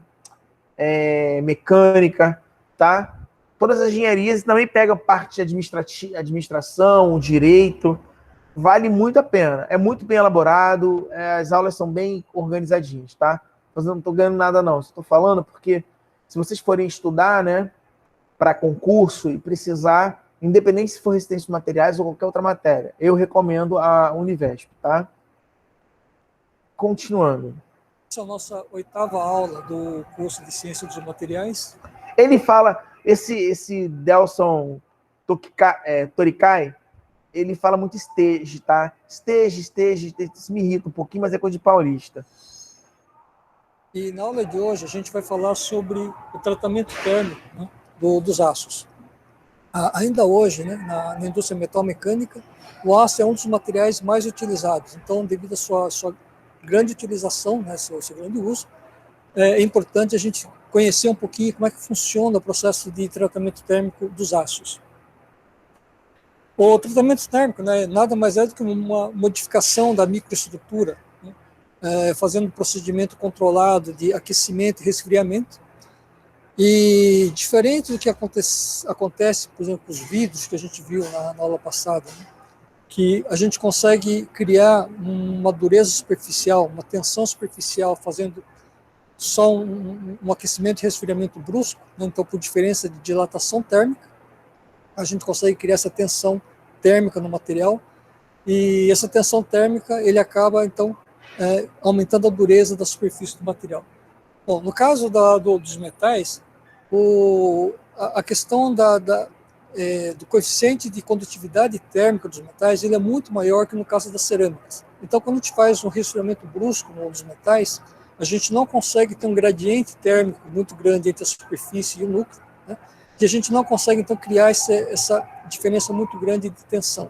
mecânica, tá? Todas as engenharias também pegam parte de administração, direito. Vale muito a pena. É muito bem elaborado, as aulas são bem organizadinhas, tá? Mas eu não estou ganhando nada, não. Estou falando porque se vocês forem estudar, né, para concurso e precisar, independente se for resistência de materiais ou qualquer outra matéria, eu recomendo a Univesp, tá? Continuando. Essa é a nossa 8ª aula do curso de Ciência dos Materiais. Ele fala, esse Delson Toricai, ele fala muito stage, tá? Stage, isso me irrita um pouquinho, mas é coisa de paulista. E na aula de hoje a gente vai falar sobre o tratamento térmico, né, dos aços. Ainda hoje, né, na indústria metal-mecânica, o aço é um dos materiais mais utilizados. Então, devido à sua grande utilização, né, seu grande uso, é importante a gente conhecer um pouquinho como é que funciona o processo de tratamento térmico dos aços. O tratamento térmico, né, nada mais é do que uma modificação da microestrutura, né, fazendo um procedimento controlado de aquecimento e resfriamento. E diferente do que acontece, por exemplo, com os vidros que a gente viu na aula passada, né, que a gente consegue criar uma dureza superficial, uma tensão superficial, fazendo só um aquecimento e resfriamento brusco, né, então por diferença de dilatação térmica, a gente consegue criar essa tensão térmica no material, e essa tensão térmica ele acaba, então, aumentando a dureza da superfície do material. Bom, no caso dos metais, a questão do coeficiente de condutividade térmica dos metais ele é muito maior que no caso das cerâmicas. Então, quando a gente faz um resfriamento brusco nos metais, a gente não consegue ter um gradiente térmico muito grande entre a superfície e o núcleo, né? E a gente não consegue, então, criar essa diferença muito grande de tensão.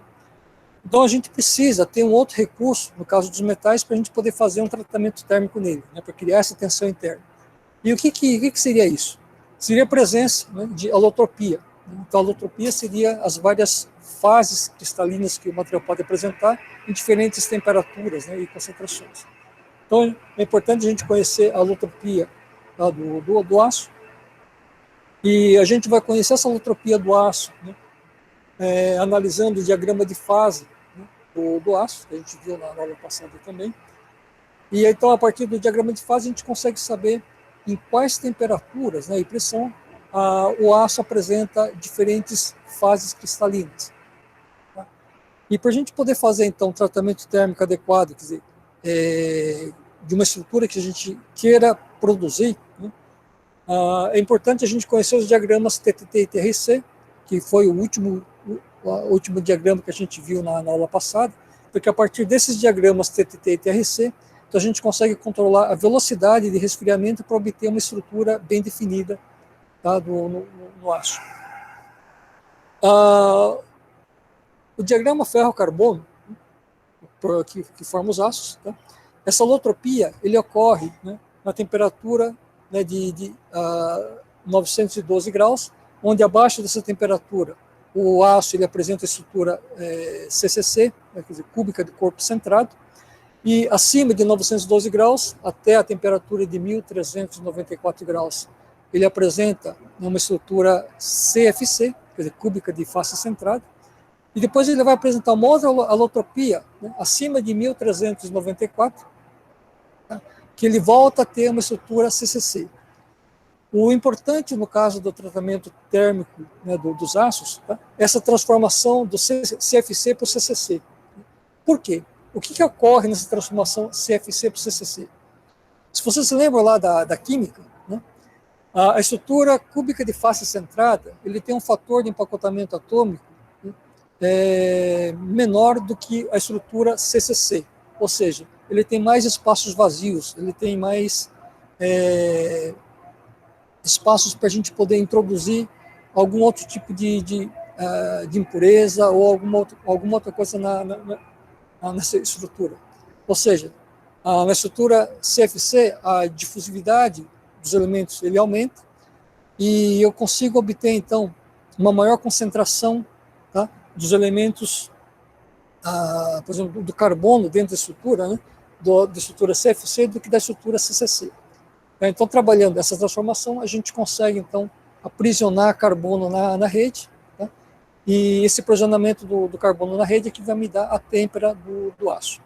Então, a gente precisa ter um outro recurso, no caso dos metais, para a gente poder fazer um tratamento térmico nele, né, para criar essa tensão interna. E o que seria isso? Seria a presença, né, de alotropia. Então, a alotropia seria as várias fases cristalinas que o material pode apresentar em diferentes temperaturas, né, e concentrações. Então, é importante a gente conhecer a alotropia do aço, e a gente vai conhecer essa alotropia do aço, né, analisando o diagrama de fase, né, do aço, que a gente viu na aula passada também. E então, a partir do diagrama de fase, a gente consegue saber em quais temperaturas, né, e pressão o aço apresenta diferentes fases cristalinas. Tá? E para a gente poder fazer, então, um tratamento térmico adequado, quer dizer, de uma estrutura que a gente queira produzir, né, é importante a gente conhecer os diagramas TTT e TRC, que foi o último diagrama que a gente viu na aula passada, porque a partir desses diagramas TTT e TRC, então a gente consegue controlar a velocidade de resfriamento para obter uma estrutura bem definida, tá, no aço. O diagrama ferro-carbono, que forma os aços, tá? Essa alotropia ele ocorre, né, na temperatura, né, de 912 graus, onde abaixo dessa temperatura o aço ele apresenta a estrutura CCC, né, quer dizer, cúbica de corpo centrado, e acima de 912 graus, até a temperatura de 1394 graus, ele apresenta uma estrutura CFC, quer dizer, cúbica de face centrada, e depois ele vai apresentar uma outra alotropia, né, acima de 1394, tá, que ele volta a ter uma estrutura CCC. O importante no caso do tratamento térmico, né, dos aços, tá, essa transformação do CFC para o CCC. Por quê? O que ocorre nessa transformação CFC para o CCC? Se você se lembra lá da química, né, a estrutura cúbica de face centrada ele tem um fator de empacotamento atômico, né, menor do que a estrutura CCC, ou seja, ele tem mais espaços vazios, ele tem mais espaços para a gente poder introduzir algum outro tipo de impureza ou alguma outra coisa nessa estrutura. Ou seja, Na estrutura CFC, a difusividade dos elementos ele aumenta e eu consigo obter, então, uma maior concentração, tá, dos elementos, por exemplo, do carbono dentro da estrutura, né, da estrutura CFC do que da estrutura CCC. Então, trabalhando essa transformação, a gente consegue, então, aprisionar carbono na rede, tá? E esse aprisionamento do carbono na rede é que vai me dar a têmpera do aço.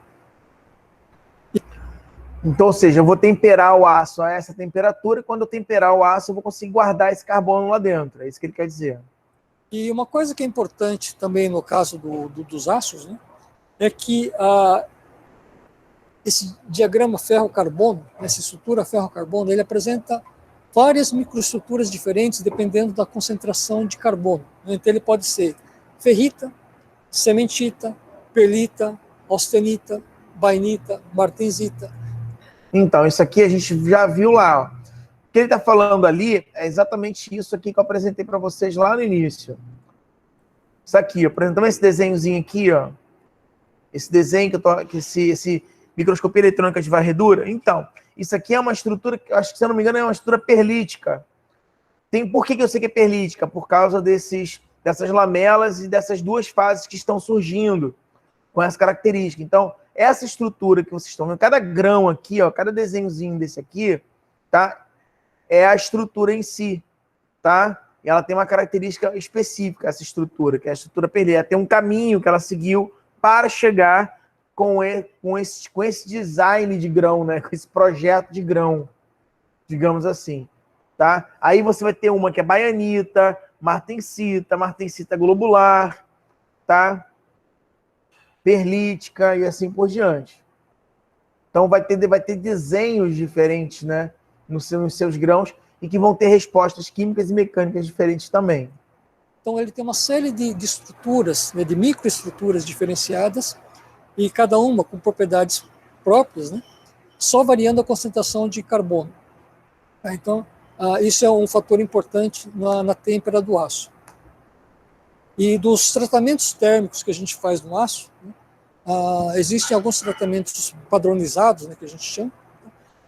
Então, ou seja, eu vou temperar o aço a essa temperatura, e quando eu temperar o aço, eu vou conseguir guardar esse carbono lá dentro. É isso que ele quer dizer. E uma coisa que é importante também no caso dos aços, né, é que esse diagrama ferro-carbono, essa estrutura ferro-carbono, ele apresenta várias microestruturas diferentes dependendo da concentração de carbono. Então ele pode ser ferrita, cementita, perlita, austenita, bainita, martensita. Então, isso aqui a gente já viu lá. Ó. O que ele está falando ali é exatamente isso aqui que eu apresentei para vocês lá no início. Isso aqui, apresentando esse desenhozinho aqui, ó. Esse desenho esse microscopia eletrônica de varredura. Então, isso aqui é uma estrutura, acho que se eu não me engano, é uma estrutura perlítica. Por que eu sei que é perlítica? Por causa dessas lamelas e dessas duas fases que estão surgindo com essa característica. Então, essa estrutura que vocês estão vendo, cada grão aqui, ó, cada desenhozinho desse aqui, tá? É a estrutura em si, tá? E ela tem uma característica específica, essa estrutura, que é a estrutura perlítica. Tem um caminho que ela seguiu para chegar com esse design de grão, né? Com esse projeto de grão, digamos assim, tá? Aí você vai ter uma que é baianita, martensita globular, tá? Perlítica e assim por diante. Então vai ter desenhos diferentes, né, nos seus grãos e que vão ter respostas químicas e mecânicas diferentes também. Então ele tem uma série de estruturas, né, de microestruturas diferenciadas e cada uma com propriedades próprias, né, só variando a concentração de carbono. Então isso é um fator importante na têmpera do aço. E dos tratamentos térmicos que a gente faz no aço, né, existem alguns tratamentos padronizados, né, que a gente chama,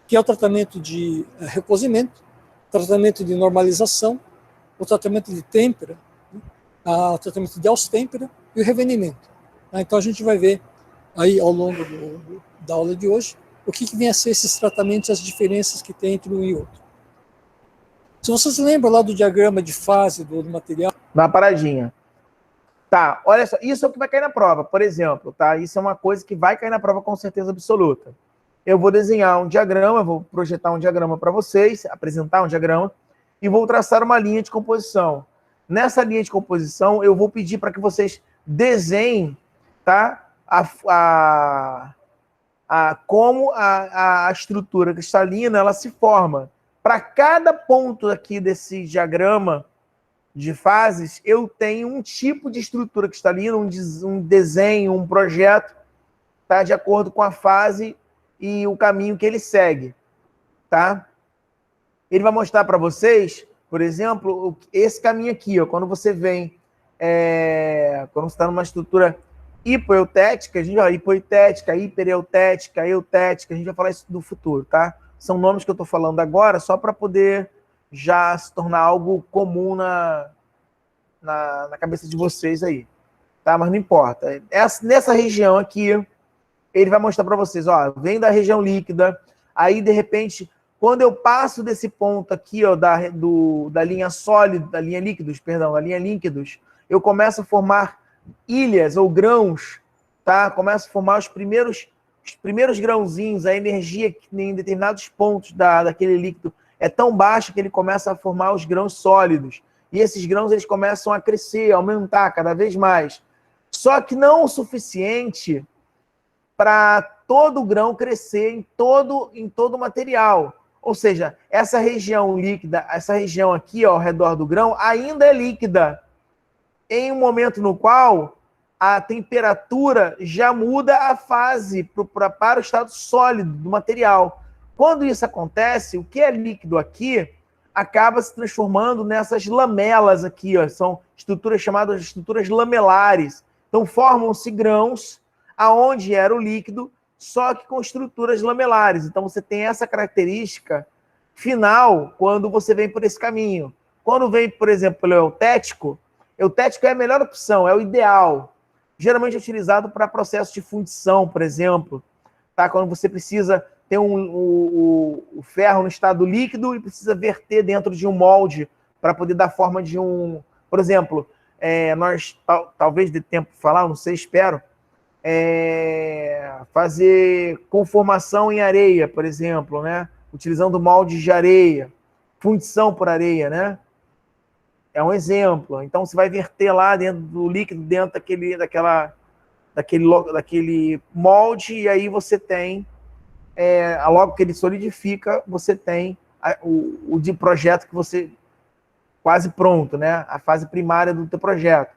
que é o tratamento de recozimento, tratamento de normalização, o tratamento de têmpera, né, o tratamento de austêmpera e o revenimento. Então a gente vai ver aí ao longo da aula de hoje o que vem a ser esses tratamentos, as diferenças que tem entre um e outro. Se vocês lembram lá do diagrama de fase do material... Dá uma paradinha. Tá, olha só, isso é o que vai cair na prova, por exemplo, tá? Isso é uma coisa que vai cair na prova com certeza absoluta. Eu vou desenhar um diagrama, vou projetar um diagrama para vocês, apresentar um diagrama, e vou traçar uma linha de composição. Nessa linha de composição, eu vou pedir para que vocês desenhem, tá? Como a estrutura cristalina ela se forma. Para cada ponto aqui desse diagrama de fases, eu tenho um tipo de estrutura cristalina, um desenho, um projeto, tá? De acordo com a fase e o caminho que ele segue, tá? Ele vai mostrar para vocês, por exemplo, esse caminho aqui, ó, quando você vem, quando você está numa estrutura hipoeutética, a gente vai hipoeutética, hipereutética, eutética, a gente vai falar isso no futuro, tá? São nomes que eu estou falando agora só para poder já se tornar algo comum na cabeça de vocês aí, tá? Mas não importa. Nessa região aqui, ele vai mostrar para vocês, ó, vem da região líquida, aí de repente, quando eu passo desse ponto aqui, ó, da linha sólida, da linha líquidos, eu começo a formar ilhas ou grãos, tá? Começo a formar os primeiros grãozinhos, a energia que em determinados pontos daquele líquido é tão baixa que ele começa a formar os grãos sólidos. E esses grãos eles começam a crescer, a aumentar cada vez mais. Só que não o suficiente para todo o grão crescer em todo o material. Ou seja, essa região líquida, essa região aqui ó, ao redor do grão, ainda é líquida. Em um momento no qual a temperatura já muda a fase para o estado sólido do material. Quando isso acontece, o que é líquido aqui acaba se transformando nessas lamelas aqui, ó, são estruturas chamadas de estruturas lamelares. Então formam-se grãos aonde era o líquido só que com estruturas lamelares. Então, você tem essa característica final quando você vem por esse caminho. Quando vem, por exemplo, pelo eutético é a melhor opção, é o ideal. Geralmente é utilizado para processo de fundição, por exemplo. Tá? Quando você precisa ter o ferro no estado líquido e precisa verter dentro de um molde para poder dar forma de um... Por exemplo, nós, talvez dê tempo de falar, não sei, espero, fazer conformação em areia, por exemplo, né? Utilizando moldes de areia, fundição por areia, né? É um exemplo. Então, você vai verter lá dentro do líquido, dentro daquele molde, e aí você tem, logo que ele solidifica, você tem o de projeto que você quase pronto, né? A fase primária do teu projeto.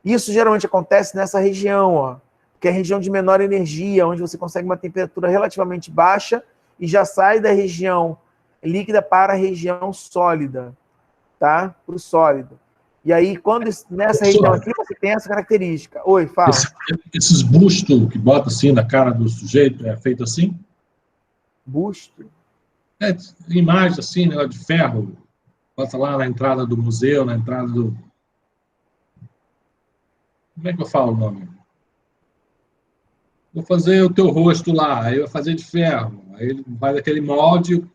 Isso geralmente acontece nessa região, ó, que é a região de menor energia, onde você consegue uma temperatura relativamente baixa e já sai da região líquida para a região sólida, tá? Para o sólido. E aí, nessa região aqui, você tem essa característica. Oi, fala. Esses bustos que bota assim na cara do sujeito, é feito assim? Busto? Imagem assim, negócio de ferro. Bota lá na entrada do museu, na entrada do... Como é que eu falo o nome? Vou fazer o teu rosto lá, aí eu vou fazer de ferro. Aí ele faz aquele molde.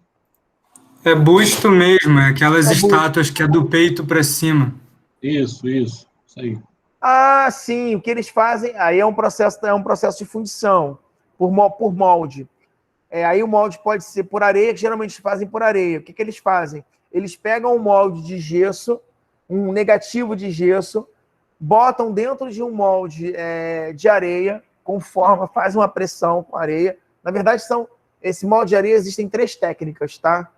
É busto mesmo, é aquelas estátuas que é do peito para cima. Isso aí. Ah, sim, o que eles fazem, aí é um processo de fundição, por molde. Aí o molde pode ser por areia, que geralmente fazem por areia. O que eles fazem? Eles pegam um molde de gesso, um negativo de gesso, botam dentro de um molde de areia, com forma, fazem uma pressão com areia. Na verdade, esse molde de areia existem 3 técnicas, tá?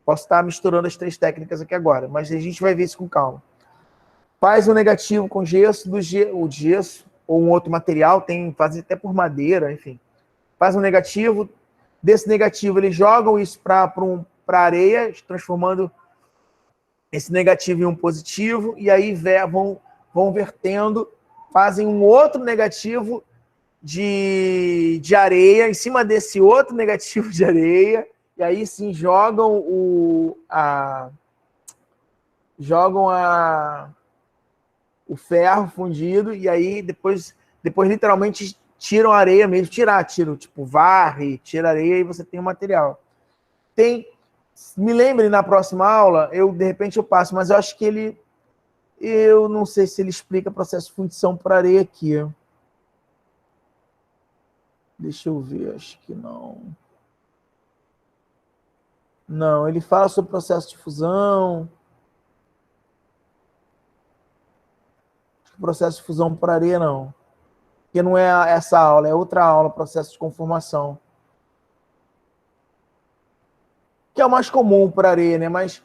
Posso estar misturando as 3 técnicas aqui agora, mas a gente vai ver isso com calma. Faz um negativo com gesso, o gesso ou um outro material, fazem até por madeira, enfim. Faz um negativo, desse negativo eles jogam isso para areia, transformando esse negativo em um positivo, e aí vão vertendo, fazem um outro negativo de areia em cima desse outro negativo de areia, e aí sim jogam o ferro fundido, e aí depois literalmente tiram a areia mesmo, tipo varre, tira a areia e você tem o material. Me lembre na próxima aula, de repente eu passo, mas eu acho que eu não sei se ele explica o processo de fundição por areia aqui. Deixa eu ver, acho que não. Não, ele fala sobre o processo de fusão. Processo de fusão por areia, não. Porque não é essa aula, é outra aula, processo de conformação. Que é o mais comum por areia, né? Mas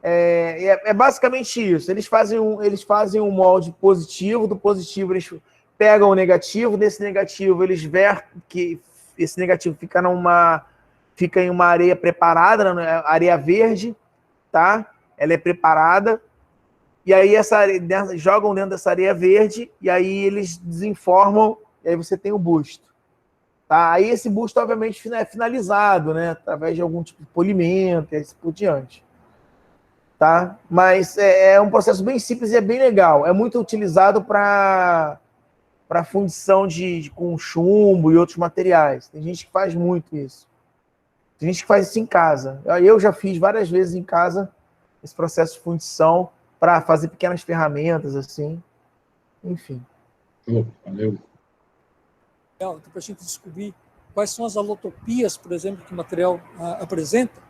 é basicamente isso. Eles fazem um molde positivo, do positivo eles pegam o negativo, desse negativo eles vertem, que esse negativo fica em uma areia preparada, areia verde, tá? Ela é preparada. E aí jogam dentro dessa areia verde, e aí eles desenformam, e aí você tem o busto. Tá? Aí esse busto, obviamente, é finalizado, né? Através de algum tipo de polimento, e assim por diante. Tá? Mas é um processo bem simples e é bem legal. É muito utilizado para fundição com chumbo e outros materiais. Tem gente que faz muito isso. Tem gente que faz isso em casa. Eu já fiz várias vezes em casa esse processo de fundição, para fazer pequenas ferramentas, assim. Enfim. Valeu. Então, para a gente descobrir quais são as alotopias, por exemplo, que o material apresenta.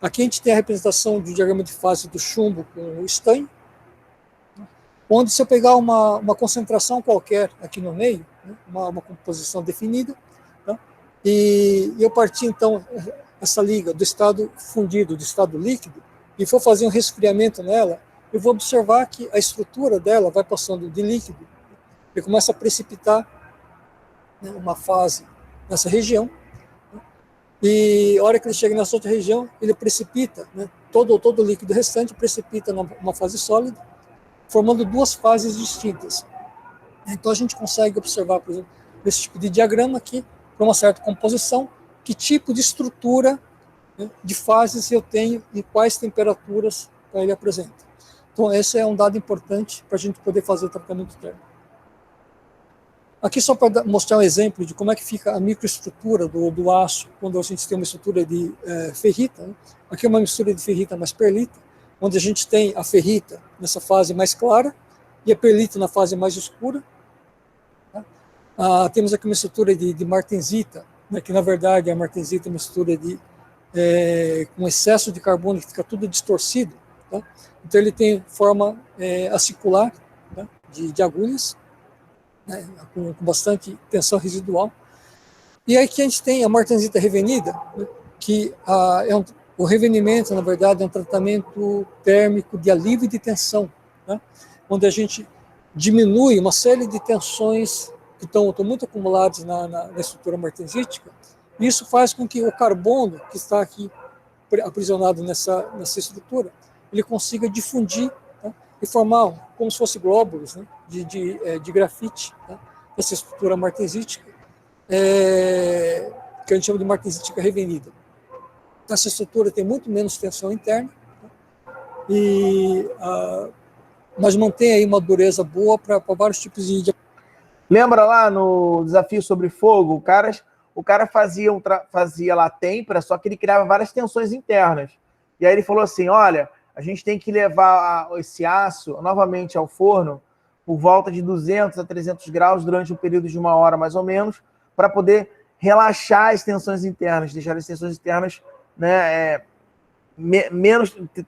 Aqui a gente tem a representação do diagrama de fase do chumbo com o estanho, onde se eu pegar uma concentração qualquer aqui no meio, né, uma composição definida, tá, e eu partir, então, essa liga do estado fundido, do estado líquido, e for fazer um resfriamento nela, eu vou observar que a estrutura dela vai passando de líquido e começa a precipitar, né, uma fase nessa região, né, e a hora que ele chega nessa outra região, ele precipita, né, todo o líquido restante precipita numa fase sólida, formando 2 fases distintas. Então a gente consegue observar, por exemplo, nesse tipo de diagrama aqui, para uma certa composição, que tipo de estrutura, né, de fases eu tenho e quais temperaturas ele apresenta. Então, esse é um dado importante para a gente poder fazer o tratamento térmico. Aqui só para mostrar um exemplo de como é que fica a microestrutura do aço quando a gente tem uma estrutura de ferrita, né? Aqui é uma mistura de ferrita mais perlita, onde a gente tem a ferrita nessa fase mais clara e a perlita na fase mais escura. Tá? Temos aqui uma estrutura de martensita, né, que na verdade a martensita é uma estrutura com excesso de carbono que fica tudo distorcido. Tá? Então ele tem forma acicular, tá? de agulhas, né, com bastante tensão residual. E aí que a gente tem a martensita revenida, né, que o revenimento, na verdade, é um tratamento térmico de alívio de tensão, né, onde a gente diminui uma série de tensões que estão muito acumuladas na estrutura martensítica, e isso faz com que o carbono que está aqui aprisionado nessa estrutura, ele consiga difundir, né, e formar como se fosse glóbulos, né, de grafite, né, essa estrutura martensítica, que a gente chama de martensítica revenida. Essa estrutura tem muito menos tensão interna, né, mas mantém aí uma dureza boa para vários tipos de... Lembra lá no desafio sobre fogo? O cara fazia lá têmpera, só que ele criava várias tensões internas. E aí ele falou assim, olha, a gente tem que levar esse aço novamente ao forno por volta de 200 a 300 graus durante um período de 1 hora, mais ou menos, para poder relaxar as tensões internas, deixar as tensões internas, né,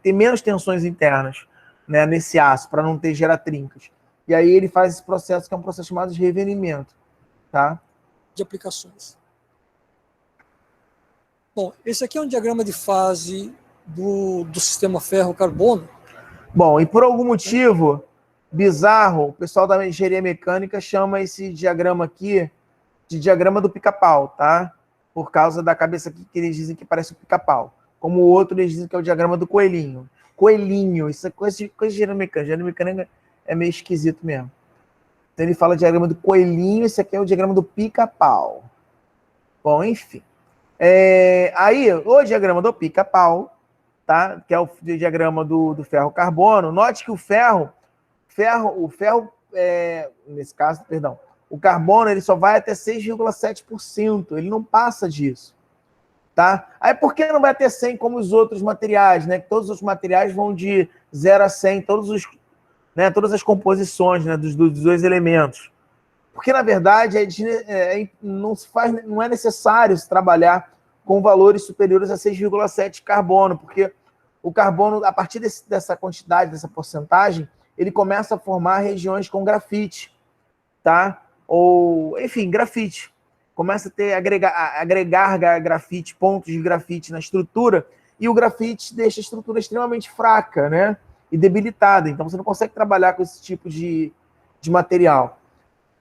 ter menos tensões internas, né, nesse aço, para não gerar trincas. E aí ele faz esse processo, que é um processo chamado de revenimento. Tá? De aplicações. Bom, esse aqui é um diagrama de fase do sistema ferro-carbono. Bom, e por algum motivo bizarro, o pessoal da engenharia mecânica chama esse diagrama aqui de diagrama do pica-pau, tá? Por causa da cabeça aqui, que eles dizem que parece um pica-pau. Como o outro, eles dizem que é o diagrama do coelhinho. Coelhinho, isso é coisa de engenharia mecânica. Engenharia mecânica é meio esquisito mesmo. Então ele fala diagrama do coelhinho, esse aqui é o diagrama do pica-pau. Bom, enfim. Aí, o diagrama do pica-pau, tá? Que é o diagrama do ferro-carbono. Note que o ferro, nesse caso, perdão, o carbono ele só vai até 6,7%, ele não passa disso, tá? Aí por que não vai até 100 como os outros materiais, né? Que todos os materiais vão de 0 a 100, todas as composições, né, dos dois elementos. Porque, na verdade, não é necessário se trabalhar com valores superiores a 6,7 carbono, porque o carbono, a partir dessa quantidade, dessa porcentagem, ele começa a formar regiões com grafite, tá? Ou, enfim, grafite. Começa a agregar grafite, pontos de grafite na estrutura, e o grafite deixa a estrutura extremamente fraca, né? E debilitada. Então, você não consegue trabalhar com esse tipo de material,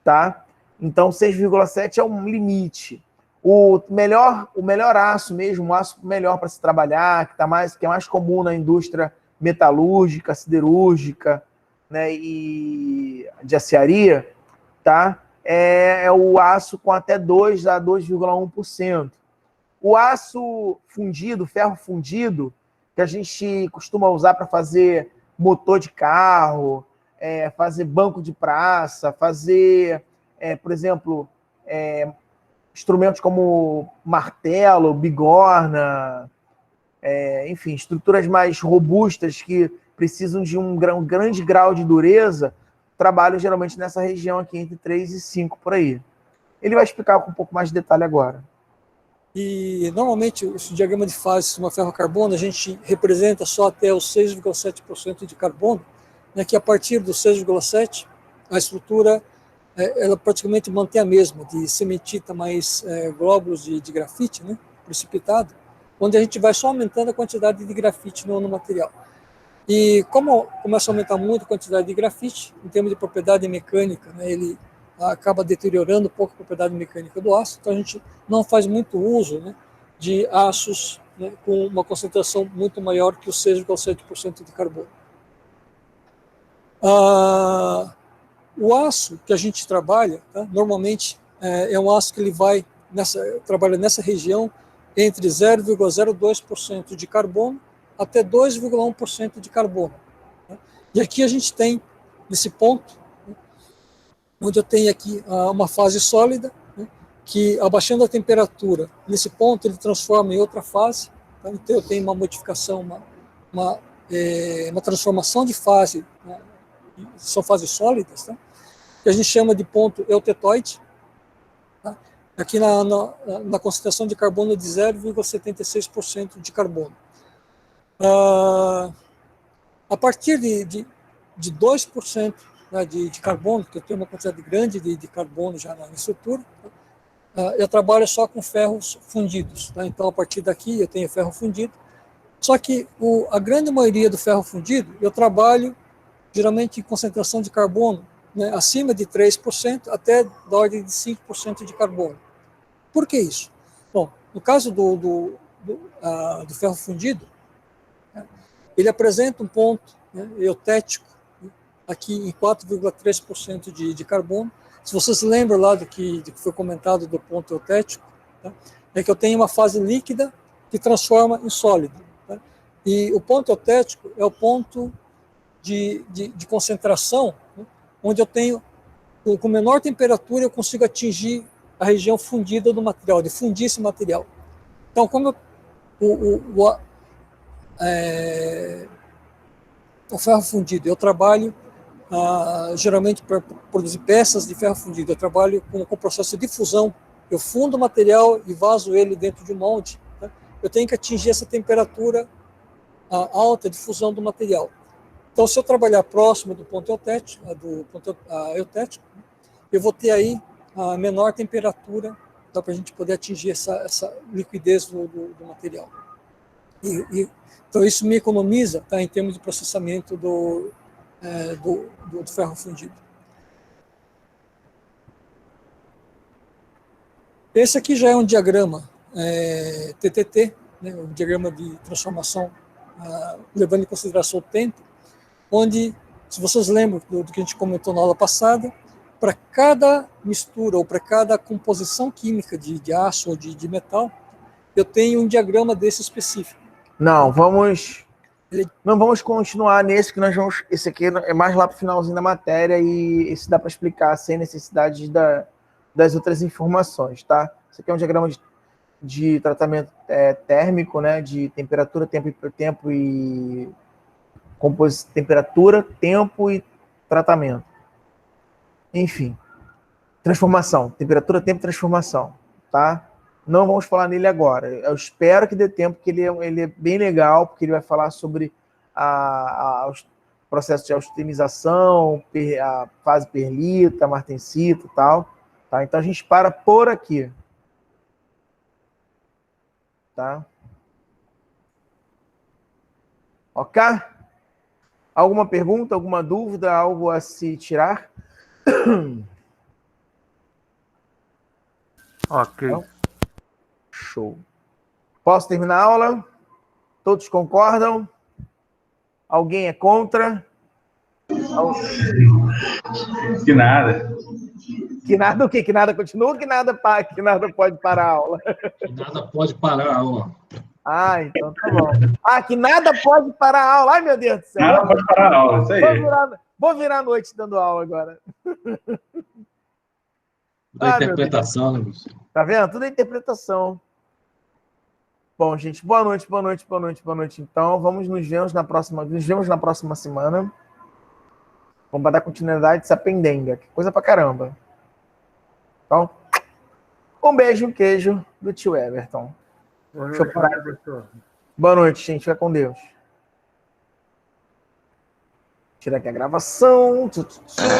tá? Então, 6,7 é um limite. O melhor aço mesmo, o aço melhor para se trabalhar, que é mais comum na indústria metalúrgica, siderúrgica, né, e de aciaria, tá? É o aço com até 2 a 2,1%. O aço fundido, ferro fundido, que a gente costuma usar para fazer motor de carro, fazer banco de praça, fazer, por exemplo, instrumentos como martelo, bigorna, enfim, estruturas mais robustas que precisam de um grande grau de dureza, trabalham geralmente nessa região aqui entre 3 e 5 por aí. Ele vai explicar com um pouco mais de detalhe agora. E normalmente esse diagrama de fase de uma ferro-carbono a gente representa só até os 6,7% de carbono, né, que a partir dos 6,7% a estrutura ela praticamente mantém a mesma, de cementita mais glóbulos de grafite, né, precipitado, onde a gente vai só aumentando a quantidade de grafite no material. E como começa a aumentar muito a quantidade de grafite, em termos de propriedade mecânica, né, ele acaba deteriorando um pouco a propriedade mecânica do aço, então a gente não faz muito uso, né, de aços, né, com uma concentração muito maior que os 6,7% de carbono. O aço que a gente trabalha, tá, normalmente é um aço que ele vai trabalha nessa região entre 0,02% de carbono até 2,1% de carbono. Né? E aqui a gente tem, nesse ponto, né, onde eu tenho aqui uma fase sólida, né, que abaixando a temperatura, nesse ponto ele transforma em outra fase. Tá? Então eu tenho uma modificação, uma transformação de fase, né, são fases sólidas, tá? Que a gente chama de ponto eutetoide. Tá? Aqui na concentração de carbono de 0,76% de carbono. A partir de 2%, né, de carbono, que eu tenho uma quantidade grande de carbono já na estrutura, eu trabalho só com ferros fundidos. Tá? Então, a partir daqui, eu tenho ferro fundido. Só que a grande maioria do ferro fundido, eu trabalho geralmente em concentração de carbono, né, acima de 3%, até da ordem de 5% de carbono. Por que isso? Bom, no caso do ferro fundido, né, ele apresenta um ponto, né, eutético, né, aqui em 4,3% de carbono. Se vocês lembram lá do que foi comentado do ponto eutético, tá, é que eu tenho uma fase líquida que transforma em sólido. Tá? E o ponto eutético é o ponto de concentração, né, onde eu tenho, com menor temperatura, eu consigo atingir a região fundida do material, de fundir esse material. Então, como o ferro fundido, eu trabalho geralmente para produzir peças de ferro fundido, eu trabalho com o processo de fusão, eu fundo o material e vaso ele dentro de um molde, tá? Eu tenho que atingir essa temperatura alta de fusão do material. Então, se eu trabalhar próximo do ponto eutético, eu vou ter aí a menor temperatura para a gente poder atingir essa liquidez do material. Então, isso me economiza, tá, em termos de processamento do ferro fundido. Esse aqui já é um diagrama TTT, né, um diagrama de transformação, levando em consideração o tempo, onde, se vocês lembram do que a gente comentou na aula passada, para cada mistura ou para cada composição química de aço ou de metal, eu tenho um diagrama desse específico. Não vamos continuar nesse, que nós vamos. Esse aqui é mais lá para o finalzinho da matéria e esse dá para explicar sem necessidade das outras informações, tá? Esse aqui é um diagrama de tratamento térmico, né? De temperatura, tempo e temperatura, tempo e tratamento. Enfim, transformação, temperatura, tempo e transformação, tá? Não vamos falar nele agora. Eu espero que dê tempo, porque ele é bem legal, porque ele vai falar sobre o processo de austenização, a fase perlita, martensita e tal, tá? Então a gente para por aqui, tá? Ok? Alguma pergunta, alguma dúvida, algo a se tirar? Ok. Não? Show. Posso terminar a aula? Todos concordam? Alguém é contra? Que nada. Que nada o quê? Que nada continua? Que nada pode parar a aula? Que nada pode parar a aula. Ah, então tá bom. Que nada pode parar a aula. Ai, meu Deus do céu. Nada pode parar a aula, isso aí. Vou virar a noite dando aula agora. Da interpretação, né, bicho? Tá vendo? Tudo é interpretação. Bom, gente, boa noite. Então, nos vemos na próxima semana. Vamos dar continuidade dessa pendenga. Que coisa pra caramba. Então, um beijo e um queijo do tio Everton. Deixa eu parar. Boa noite, gente. Fica com Deus. Tirar aqui a gravação.